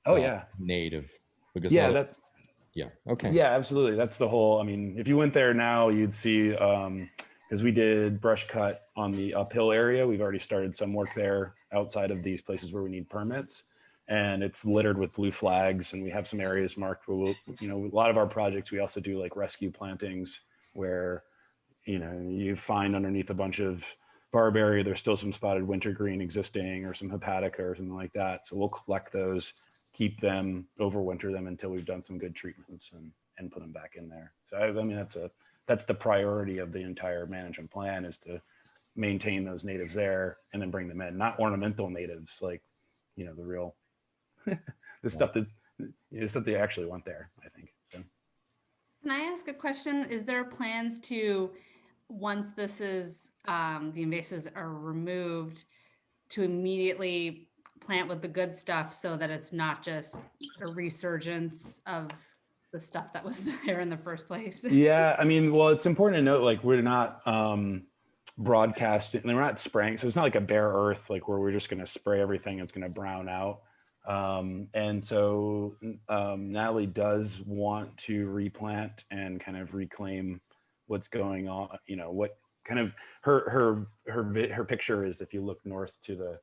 Oh yeah, native. Because okay. Yeah, absolutely. That's the whole. I mean, if you went there now, you'd see. Because we did brush cut on the uphill area. We've already started some work there outside of these places where we need permits, and it's littered with blue flags, and we have some areas marked where a lot of our projects, we also do like rescue plantings where, you find underneath a bunch of barberry, there's still some spotted wintergreen existing or some hepatica or something like that. So we'll collect those, keep them, overwinter them until we've done some good treatments and put them back in there. So I mean, that's the priority of the entire management plan, is to maintain those natives there and then bring them in, not ornamental natives, like, the real, the stuff that, stuff they actually want there, I think. So. Can I ask a question? Is there plans to, once this is, the invasives are removed, to immediately plant with the good stuff so that it's not just a resurgence of the stuff that was there in the first place? Yeah, I mean, well, it's important to note, like, we're not broadcasting, we're not spraying, so it's not like a bare earth, like where we're just going to spray everything, it's going to brown out. And so Natalie does want to replant and kind of reclaim what's going on, what kind of her picture is, if you look north to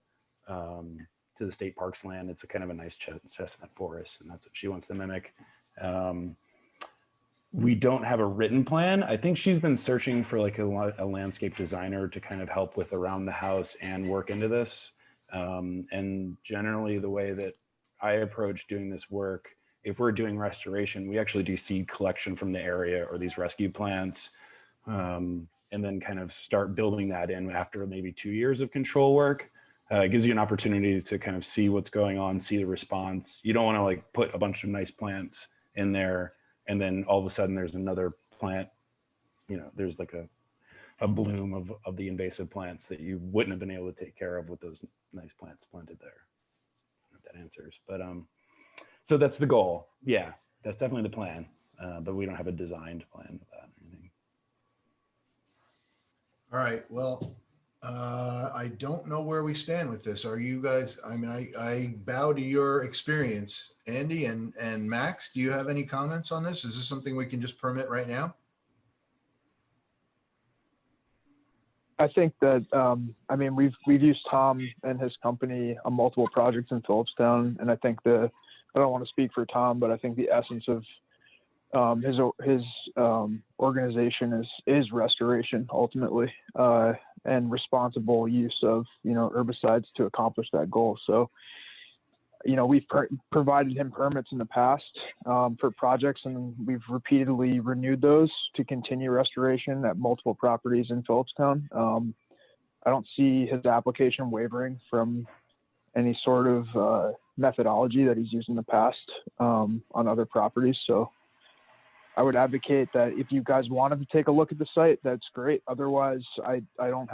the state parks land, it's a kind of a nice chestnut forest, and that's what she wants to mimic. We don't have a written plan. I think she's been searching for like a landscape designer to kind of help with around the house and work into this. And generally the way that I approach doing this work, if we're doing restoration, we actually do seed collection from the area or these rescue plants, and then kind of start building that in after maybe 2 years of control work. It gives you an opportunity to kind of see what's going on, see the response. You don't want to like put a bunch of nice plants in there and then all of a sudden there's another plant, there's like a bloom of the invasive plants that you wouldn't have been able to take care of with those nice plants planted there. I don't know if that answers, but so that's the goal. Yeah, that's definitely the plan, but we don't have a designed plan with that or anything. All right, well, I don't know where we stand with this. Are you guys, I mean, I bow to your experience. Andy and Max, do you have any comments on this? Is this something we can just permit right now? I think that, I mean, we've used Tom and his company on multiple projects in Philipstown, and I think I don't want to speak for Tom, but I think the essence of his organization is restoration ultimately, and responsible use of herbicides to accomplish that goal. So we've provided him permits in the past for projects, and we've repeatedly renewed those to continue restoration at multiple properties in Philipstown. I don't see his application wavering from any sort of methodology that he's used in the past on other properties. So I would advocate that if you guys wanted to take a look at the site, that's great. Otherwise, I wouldn't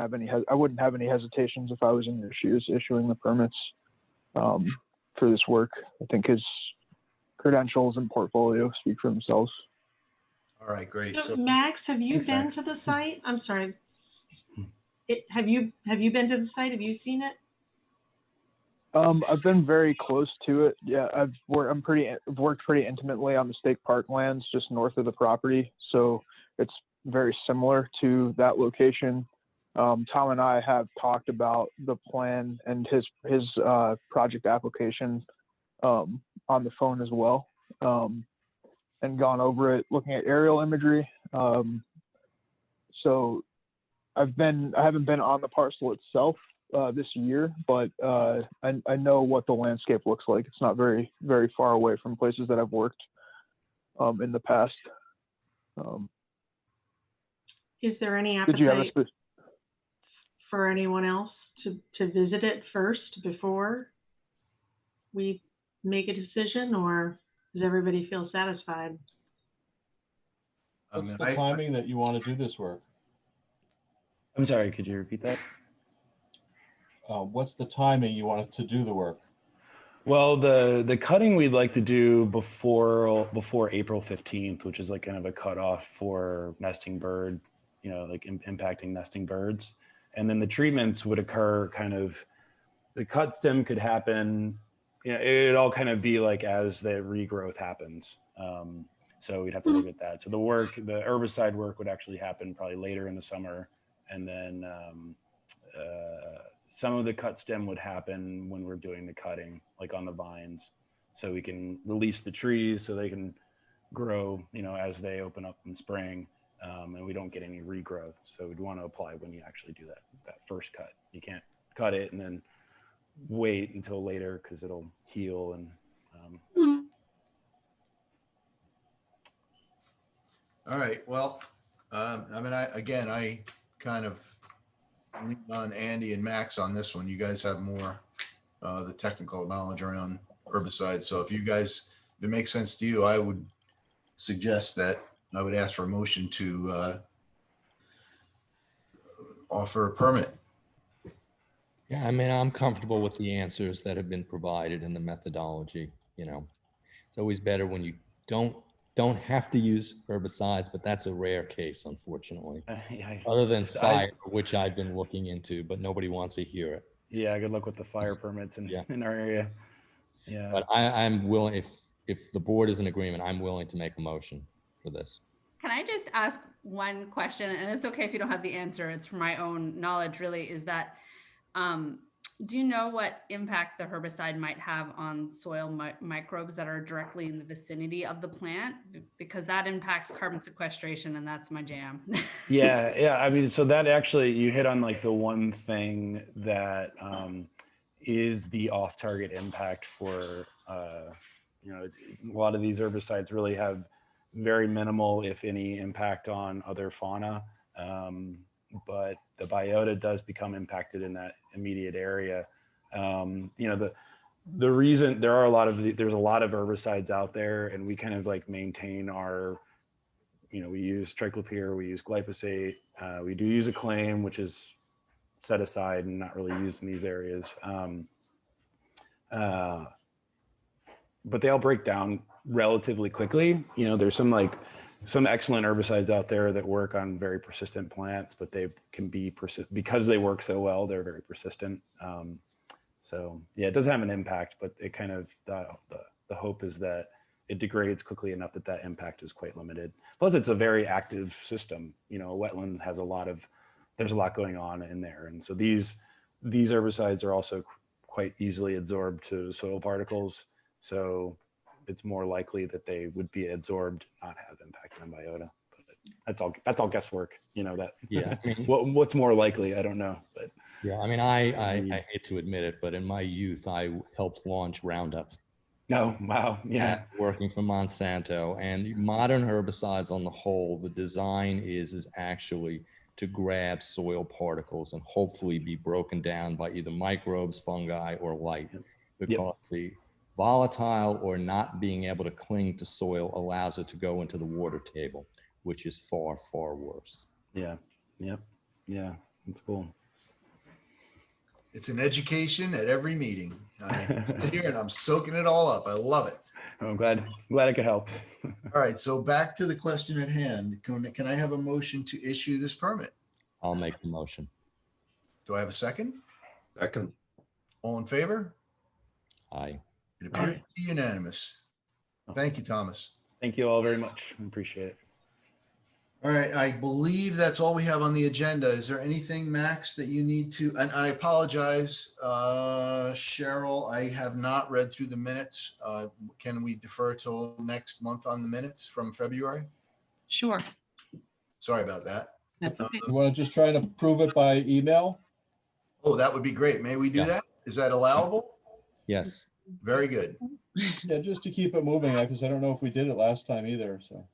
have any hesitations if I was in your shoes issuing the permits for this work. I think his credentials and portfolio speak for themselves. All right, great. So Max, have you been to the site? I'm sorry. Have you been to the site? Have you seen it? I've been very close to it. Yeah, I've worked pretty intimately on the state park lands just north of the property, so it's very similar to that location. Tom and I have talked about the plan and his project application on the phone as well, and gone over it, looking at aerial imagery. So I haven't been on the parcel itself this year, but I know what the landscape looks like. It's not very, very far away from places that I've worked in the past. Is there any Did you have a appetite for anyone else to visit it first before we make a decision, or does everybody feel satisfied? What's the timing that you want to do this work? I'm sorry, could you repeat that? What's the timing you want to do the work? Well, the cutting we'd like to do before April 15th, which is like kind of a cutoff for nesting bird, like impacting nesting birds. And then the treatments would occur the cut stem could happen, it'd all kind of be like as the regrowth happens. So we'd have to look at that. So the herbicide work would actually happen probably later in the summer. And then some of the cut stem would happen when we're doing the cutting, like on the vines. So we can release the trees so they can grow, as they open up in spring, and we don't get any regrowth. So we'd want to apply when you actually do that first cut. You can't cut it and then wait until later because it'll heal. And All right, well, I kind of lean on Andy and Max on this one. You guys have more the technical knowledge around herbicides. So if it makes sense to you, I would suggest that I would ask for a motion to offer a permit. Yeah, I'm comfortable with the answers that have been provided and the methodology. It's always better when you don't have to use herbicides, but that's a rare case, unfortunately. Other than fire, which I've been looking into, but nobody wants to hear it. Yeah, good luck with the fire permits in our area. Yeah, but I'm willing, if the board is in agreement, I'm willing to make a motion for this. Can I just ask one question? And it's okay if you don't have the answer. It's for my own knowledge, really, is that do you know what impact the herbicide might have on soil microbes that are directly in the vicinity of the plant? Because that impacts carbon sequestration, and that's my jam. Yeah. So that actually, you hit on like the one thing that is the off-target impact for, a lot of these herbicides really have very minimal, if any, impact on other fauna. But the biota does become impacted in that immediate area. The reason there's a lot of herbicides out there, and we kind of like maintain our, we use triclopyr, we use glyphosate, we do use a claim, which is set aside and not really used in these areas. But they all break down relatively quickly. There's some excellent herbicides out there that work on very persistent plants, but they can be because they work so well, they're very persistent. So yeah, it does have an impact, but it kind of, the hope is that it degrades quickly enough that impact is quite limited. Plus it's a very active system. A wetland has there's a lot going on in there. And so these herbicides are also quite easily absorbed to soil particles. So it's more likely that they would be absorbed, not have impact on biota. But that's all guesswork. What's more likely? I don't know. But yeah, I hate to admit it, but in my youth, I helped launch Roundup. Oh, wow. Yeah. Working for Monsanto, and modern herbicides on the whole, the design is actually to grab soil particles and hopefully be broken down by either microbes, fungi, or light, because the volatile or not being able to cling to soil allows it to go into the water table, which is far, far worse. Yeah. That's cool. It's an education at every meeting. I sit here and I'm soaking it all up. I love it. I'm glad I could help. All right, so back to the question at hand. Can I have a motion to issue this permit? I'll make the motion. Do I have a second? Second. All in favor? Aye. It appears to be unanimous. Thank you, Thomas. Thank you all very much. I appreciate it. All right, I believe that's all we have on the agenda. Is there anything, Max, that you need to, and I apologize, Cheryl, I have not read through the minutes. Can we defer till next month on the minutes from February? Sure. Sorry about that. That's okay. You want to just try to approve it by email? Oh, that would be great. May we do Yeah. that? Is that allowable? Yes. Very good. Yeah, just to keep it moving, because I don't know if we did it last time either, so.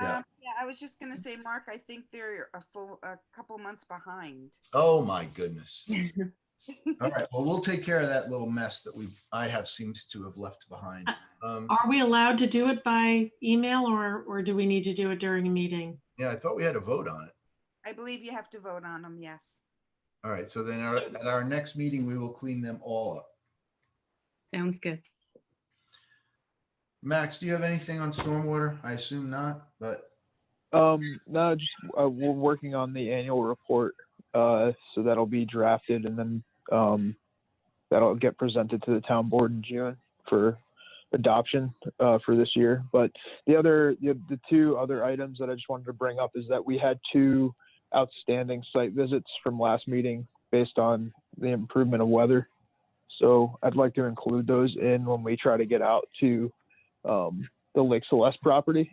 Yeah. Yeah, I was just gonna say, Mark, I think they're a couple months behind. Oh, my goodness. All right, well, we'll take care of that little mess that I have seems to have left behind. Are we allowed to do it by email or do we need to do it during a meeting? Yeah, I thought we had a vote on it. I believe you have to vote on them, yes. All right, so then at our next meeting, we will clean them all up. Sounds good. Max, do you have anything on stormwater? I assume not, but No, just we're working on the annual report, so that'll be drafted and then that'll get presented to the town board in June for adoption for this year. But the two other items that I just wanted to bring up is that we had 2 outstanding site visits from last meeting based on the improvement of weather. So I'd like to include those in when we try to get out to the Lake Celeste property.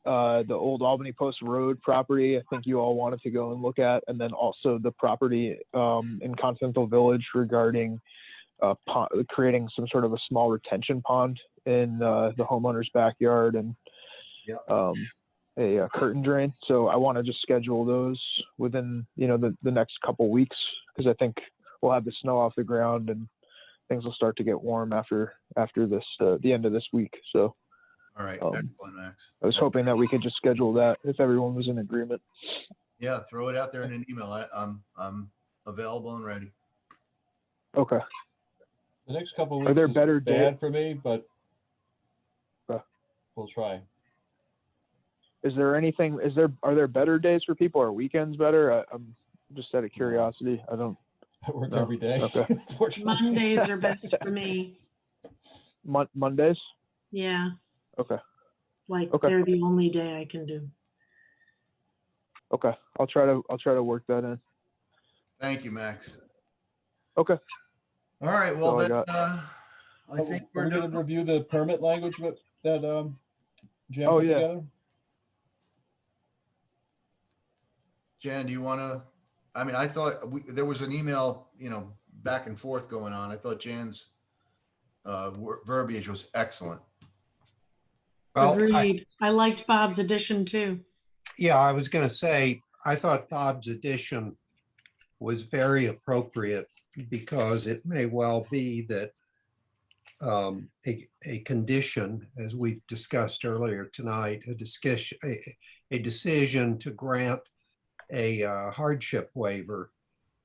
The old Albany Post Road property, I think you all wanted to go and look at, and then also the property in Continental Village regarding creating some sort of a small retention pond in the homeowner's backyard and a curtain drain. So I want to just schedule those within the next couple weeks, because I think we'll have the snow off the ground and things will start to get warm after this the end of this week. So. all right, excellent, Max. I was hoping that we could just schedule that if everyone was in agreement. Yeah, throw it out there in an email. I'm available and ready. Okay. The next couple of Are weeks there is better bad for me, but Okay. we'll try. Are there better days for people? Are weekends better? I'm just out of curiosity. I don't I work know. every day. Okay. Unfortunately. Mondays are best for me. Mondays? Yeah, Okay. like Okay. they're the only day I can do. Okay. I'll try to work that in. Thank you, Max. Okay. All right, well, That's then, all I I think Are we're we going done. to review the permit language that Jen Oh, put yeah. together? Jan, do you want to, I thought there was an email, back and forth going on. I thought Jan's verbiage was excellent. Well, Agreed. I liked Bob's addition too. yeah, I was going to say, I thought Bob's addition was very appropriate because it may well be that a condition, as we've discussed earlier tonight, a decision to grant a hardship waiver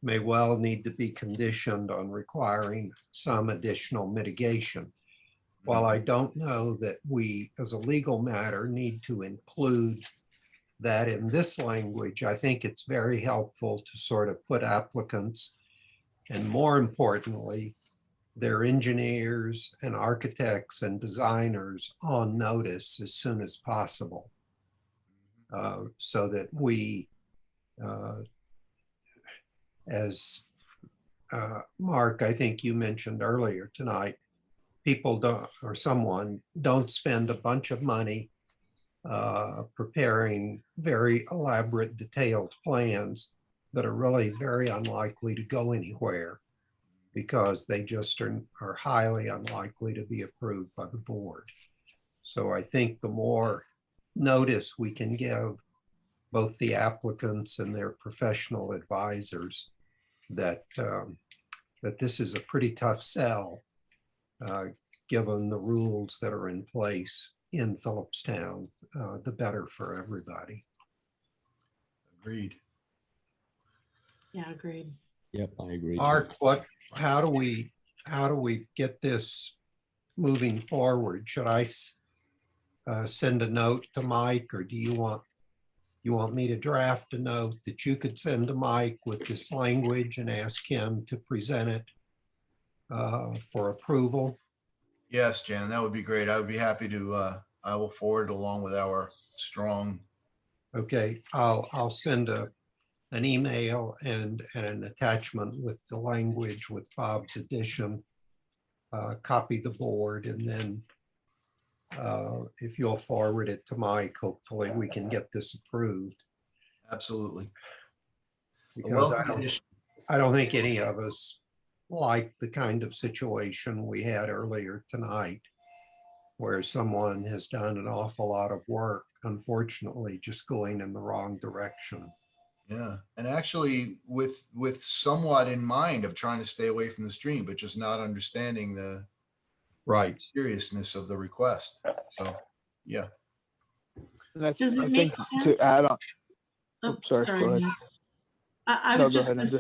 may well need to be conditioned on requiring some additional mitigation. While I don't know that we, as a legal matter, need to include that in this language, I think it's very helpful to sort of put applicants, and more importantly, their engineers and architects and designers on notice as soon as possible, so that we, as Mark, I think you mentioned earlier tonight, people don't spend a bunch of money preparing very elaborate, detailed plans that are really very unlikely to go anywhere because they just are highly unlikely to be approved by the board. So I think the more notice we can give both the applicants and their professional advisors that this is a pretty tough sell, given the rules that are in place in Philipstown, the better for everybody. Agreed. Yeah, agreed. Yep, I agree. too. Mark, how do we get this moving forward? Should I send a note to Mike, or do you want me to draft a note that you could send to Mike with this language and ask him to present it for approval. Yes, Jan, that would be great. I would be happy to, I will forward it along with our strong. Okay, I'll send an email and an attachment with the language with Bob's addition. Copy the board, and then if you'll forward it to Mike, hopefully we can get this approved. Absolutely. Because Welcome. I don't think any of us like the kind of situation we had earlier tonight, where someone has done an awful lot of work, unfortunately, just going in the wrong direction. Yeah, and actually with somewhat in mind of trying to stay away from the stream, but just not understanding the right seriousness of the request. So, yeah. And I Does it think make to sense? add on, Oh, oops, sorry, go ahead. Nick. I No, was go just ahead, Andrew.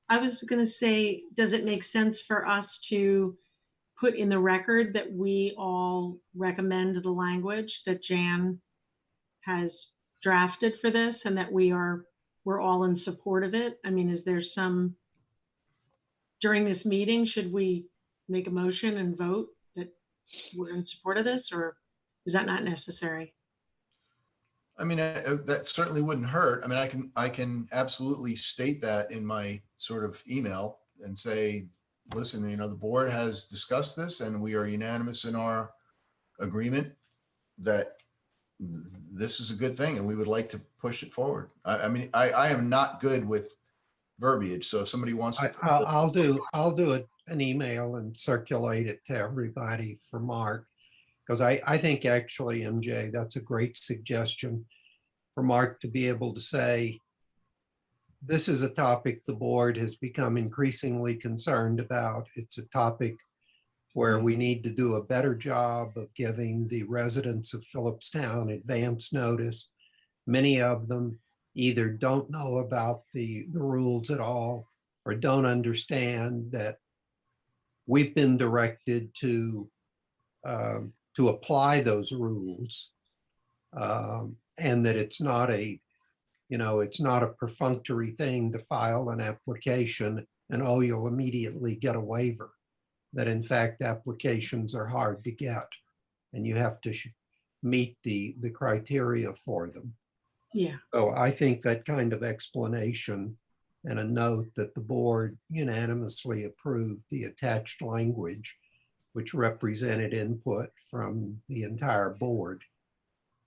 I was going to say, does it make sense for us to put in the record that we all recommend the language that Jan has drafted for this, and that we're all in support of it? I mean, is there some, during this meeting, should we make a motion and vote that we're in support of this, or is that not necessary? I mean, that certainly wouldn't hurt. I mean, I can absolutely state that in my sort of email and say, listen, you know, the board has discussed this and we are unanimous in our agreement that this is a good thing and we would like to push it forward. I mean, I am not good with verbiage. So if somebody wants to. I'll do an email and circulate it to everybody for Mark. Because I think actually, MJ, that's a great suggestion for Mark to be able to say, this is a topic the board has become increasingly concerned about. It's a topic where we need to do a better job of giving the residents of Philipstown advance notice. Many of them either don't know about the rules at all or don't understand that we've been directed to apply those rules, and that it's not a perfunctory thing to file an application and, oh, you'll immediately get a waiver. That in fact, applications are hard to get and you have to meet the criteria for them. Yeah. So I think that kind of explanation and a note that the board unanimously approved the attached language, which represented input from the entire board.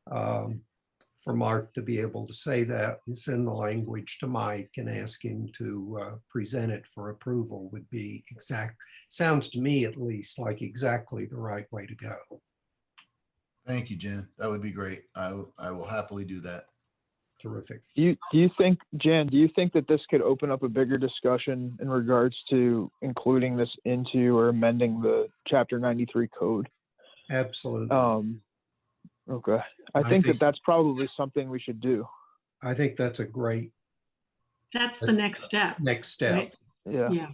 For Mark to be able to say that and send the language to Mike and ask him to present it for approval would be sounds to me at least like exactly the right way to go. Thank you, Jan. That would be great. I will happily do that. Terrific. Do you think, Jan, do you think that this could open up a bigger discussion in regards to including this into or amending the Chapter 93 code? Absolutely. Okay. I think that that's probably something we should do. I think that's a great. That's the next step. Next step. Right? Yeah. Yeah.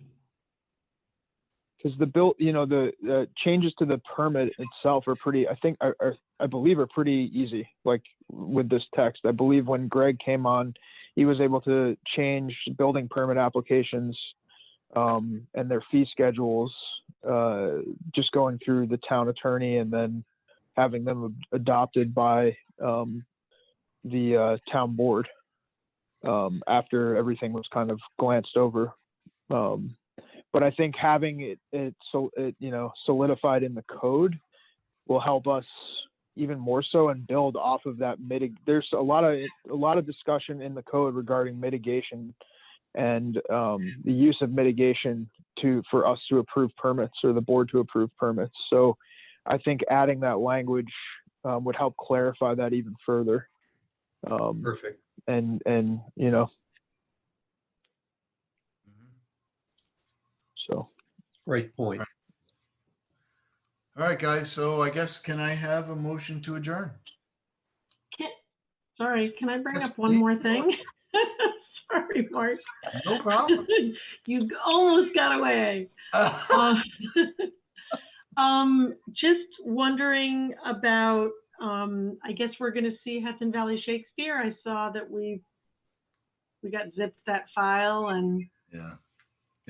Because the changes to the permit itself are pretty, I believe are pretty easy, like with this text. I believe when Greg came on, he was able to change building permit applications and their fee schedules, just going through the town attorney and then having them adopted by the town board after everything was kind of glanced over. But I think having it solidified in the code will help us even more so and build off of that. There's a lot of discussion in the code regarding mitigation and the use of mitigation for us to approve permits or the board to approve permits. So I think adding that language would help clarify that even further. Perfect. And so. Great point. All right, guys. So I guess, can I have a motion to adjourn? Sorry, can I bring Yes, up one please. more thing? Sorry, Mark. No problem. You almost got away. Just wondering about, I guess we're going to see Hudson Valley Shakespeare. I saw that we got zipped that file and. Yeah.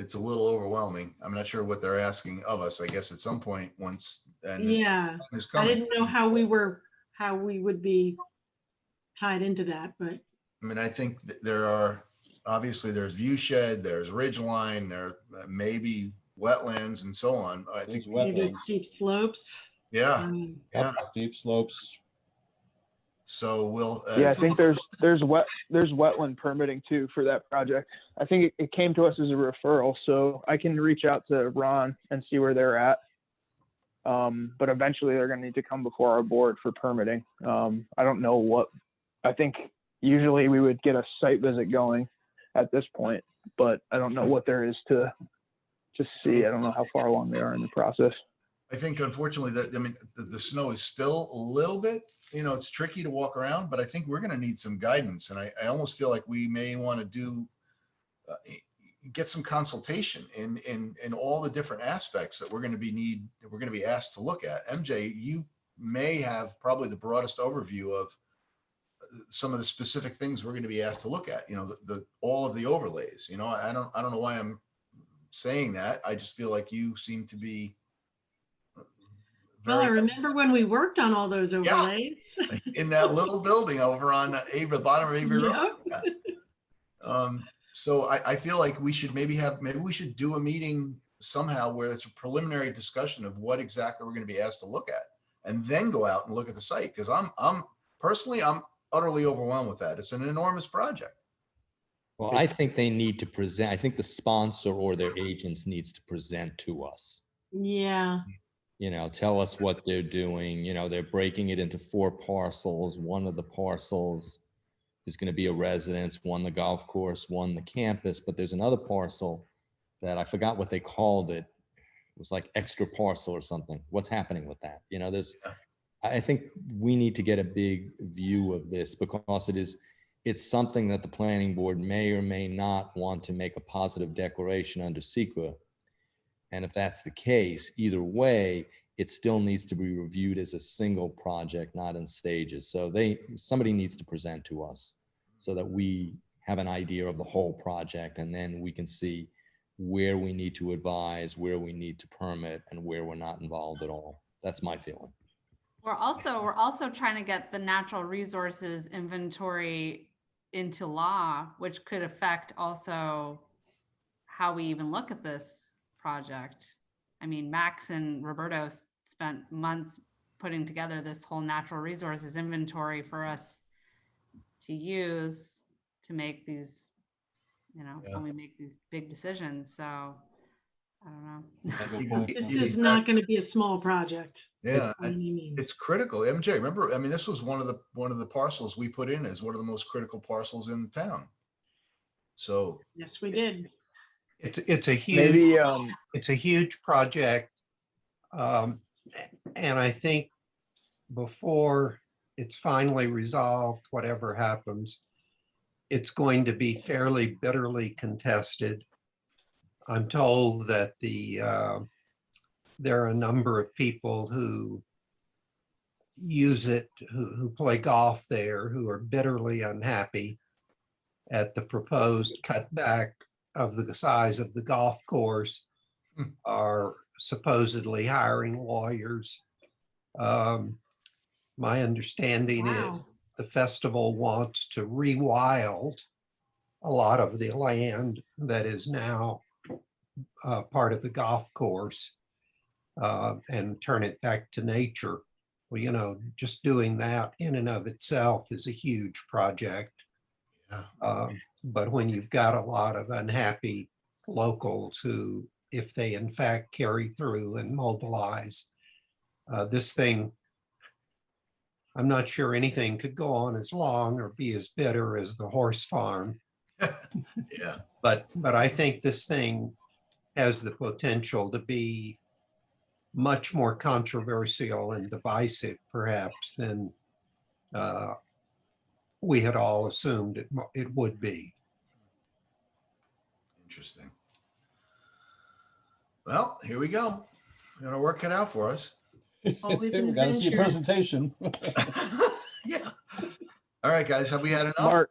it's a little overwhelming. I'm not sure what they're asking of us. I guess at some point once, and Yeah, it's I coming. didn't know how we would be tied into that, but I mean, I think there are, obviously there's view shed, there's ridge line, there maybe wetlands and so on. I think, maybe steep slopes. yeah, yeah. Deep slopes. So we'll. Yeah, I think there's wetland permitting too for that project. I think it came to us as a referral, so I can reach out to Ron and see where they're at. But eventually they're going to need to come before our board for permitting. I don't know what. I think usually we would get a site visit going at this point, but I don't know what there is to see. I don't know how far along they are in the process. I think unfortunately that, I mean, the snow is still a little bit, you know, it's tricky to walk around, but I think we're going to need some guidance. And I almost feel like we may want to do, get some consultation in all the different aspects that we're going to be asked to look at. MJ, you may have probably the broadest overview of some of the specific things we're going to be asked to look at, you know, all of the overlays. You know, I don't know why I'm saying that. I just feel like you seem to be Well, I remember when we worked on all those overlays. Yeah, in that little building over on the bottom of Avery Road. Yeah. So I feel like we should maybe we should do a meeting somehow where it's a preliminary discussion of what exactly we're going to be asked to look at, and then go out and look at the site. Because I'm personally utterly overwhelmed with that. It's an enormous project. Well, I think they need to present. I think the sponsor or their agents needs to present to us. Yeah. You know, tell us what they're doing. You know, they're breaking it into 4 parcels. One of the parcels is going to be a residence, one the golf course, one the campus, but there's another parcel that I forgot what they called it. It was like extra parcel or something. What's happening with that? You know, I think we need to get a big view of this, because it's something that the planning board may or may not want to make a positive declaration under SEQA. And if that's the case, either way, it still needs to be reviewed as a single project, not in stages. So somebody needs to present to us so that we have an idea of the whole project, and then we can see where we need to advise, where we need to permit, and where we're not involved at all. That's my feeling. We're also trying to get the natural resources inventory into law, which could affect also how we even look at this project. I mean, Max and Roberto spent months putting together this whole natural resources inventory for us to use to make these, you know, when we make these big decisions. So I don't know. This is not going to be a small project. Yeah, it's critical. MJ, remember, I mean, this was one of the parcels we put in as one of the most critical parcels in town. So yes, we did. It's a huge it's a huge project, and I think before it's finally resolved, whatever happens, it's going to be fairly bitterly contested. I'm told that there are a number of people who use it, who play golf there, who are bitterly unhappy at the proposed cutback of the size of the golf course, are supposedly hiring lawyers. My understanding is the festival wants to rewild a lot of the land that is now part of the golf course and turn it back to nature. Well, you know, just doing that in and of itself is a huge project. But when you've got a lot of unhappy locals who, if they in fact carry through and mobilize, this thing, I'm not sure anything could go on as long or be as bitter as the horse farm. Yeah. But I think this thing has the potential to be much more controversial and divisive, perhaps, than we had all assumed it would be. Interesting. Well, here we go. We got our work cut out for us. We got to see a presentation. Yeah. All right, guys. Have we had enough? Mark.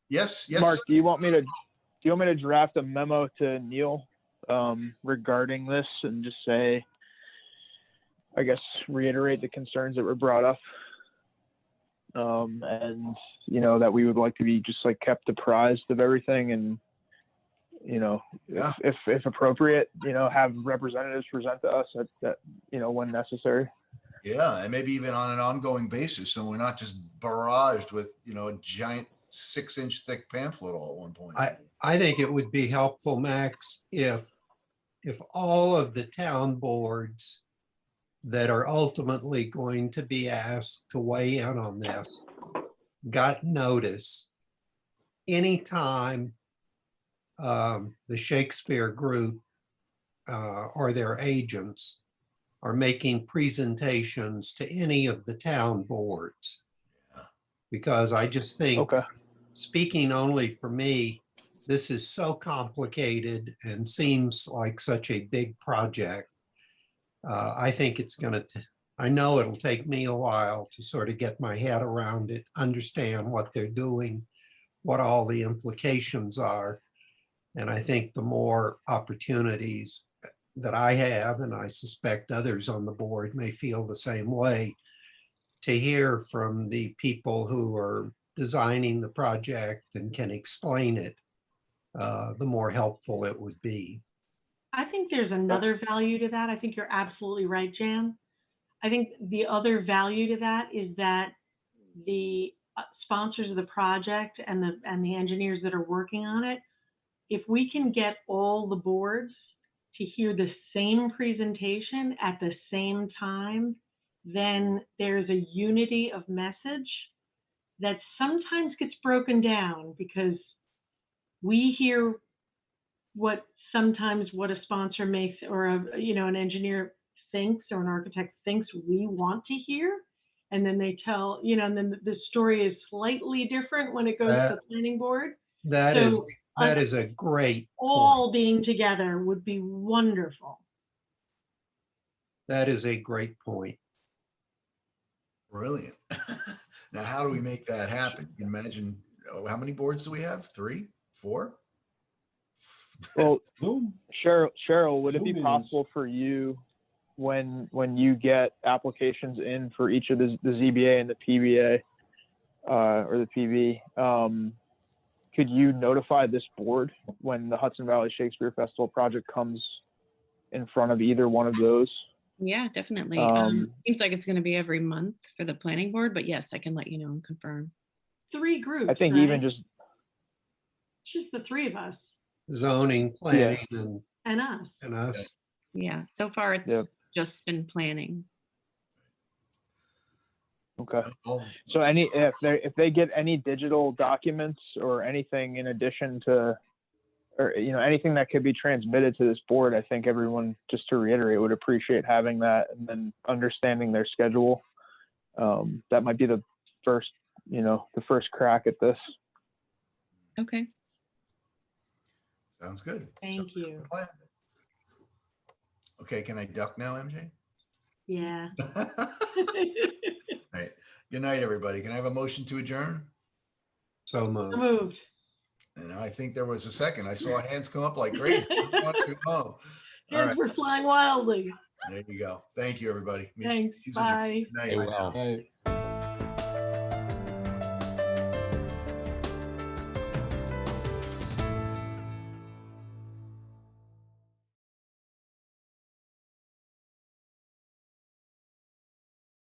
Yes. Mark, do you want me to draft a memo to Neil regarding this and just say, I guess, reiterate the concerns that were brought up. And, you know, that we would like to be just like kept apprised of everything and, you know, Yeah. if appropriate, you know, have representatives present to us at you know, when necessary. Yeah, and maybe even on an ongoing basis, so we're not just barraged with, you know, a giant 6-inch thick pamphlet all at one point. I think it would be helpful, Max, if all of the town boards that are ultimately going to be asked to weigh in on this got notice anytime the Shakespeare group or their agents are making presentations to any of the town boards. Because I just think, Okay. speaking only for me, this is so complicated and seems like such a big project. I think it's going to, I know it'll take me a while to sort of get my head around it, understand what they're doing, what all the implications are. And I think the more opportunities that I have, and I suspect others on the board may feel the same way, to hear from the people who are designing the project and can explain it, the more helpful it would be. I think there's another value to that. I think you're absolutely right, Jan. I think the other value to that is that the sponsors of the project and the engineers that are working on it, if we can get all the boards to hear the same presentation at the same time, then there's a unity of message that sometimes gets broken down because we hear what a sponsor makes or an engineer thinks or an architect thinks we want to hear. And then they tell, and then the story is slightly different when it goes to the planning board. That is a great all point. Being together would be wonderful. That is a great point. Brilliant. Now, how do we make that happen? You can imagine, how many boards do we have? 3, 4? Well, Cheryl, would it be possible for you when you get applications in for each of the ZBA and the PBA or the PV, could you notify this board when the Hudson Valley Shakespeare Festival project comes in front of either one of those? Yeah, definitely. Seems like it's going to be every month for the planning board, but yes, I can let you know and confirm. 3 groups. I think right? even just the 3 of us. Zoning, planning, and us. And us. Yeah, so far it's just been planning. Okay. So if they get any digital documents or anything in addition to, or anything that could be transmitted to this board, I think everyone, just to reiterate, would appreciate having that and then understanding their schedule. That might be the first crack at this. Okay. Sounds good. Thank you. Okay, can I duck now, MJ? Yeah. All right. Good night, everybody. Can I have a motion to adjourn? So moved. Moved. And I think there was a second. I saw hands come up like crazy. All right. We're flying wildly. There you go. Thank you, everybody. Thanks. Bye. Good night. Bye.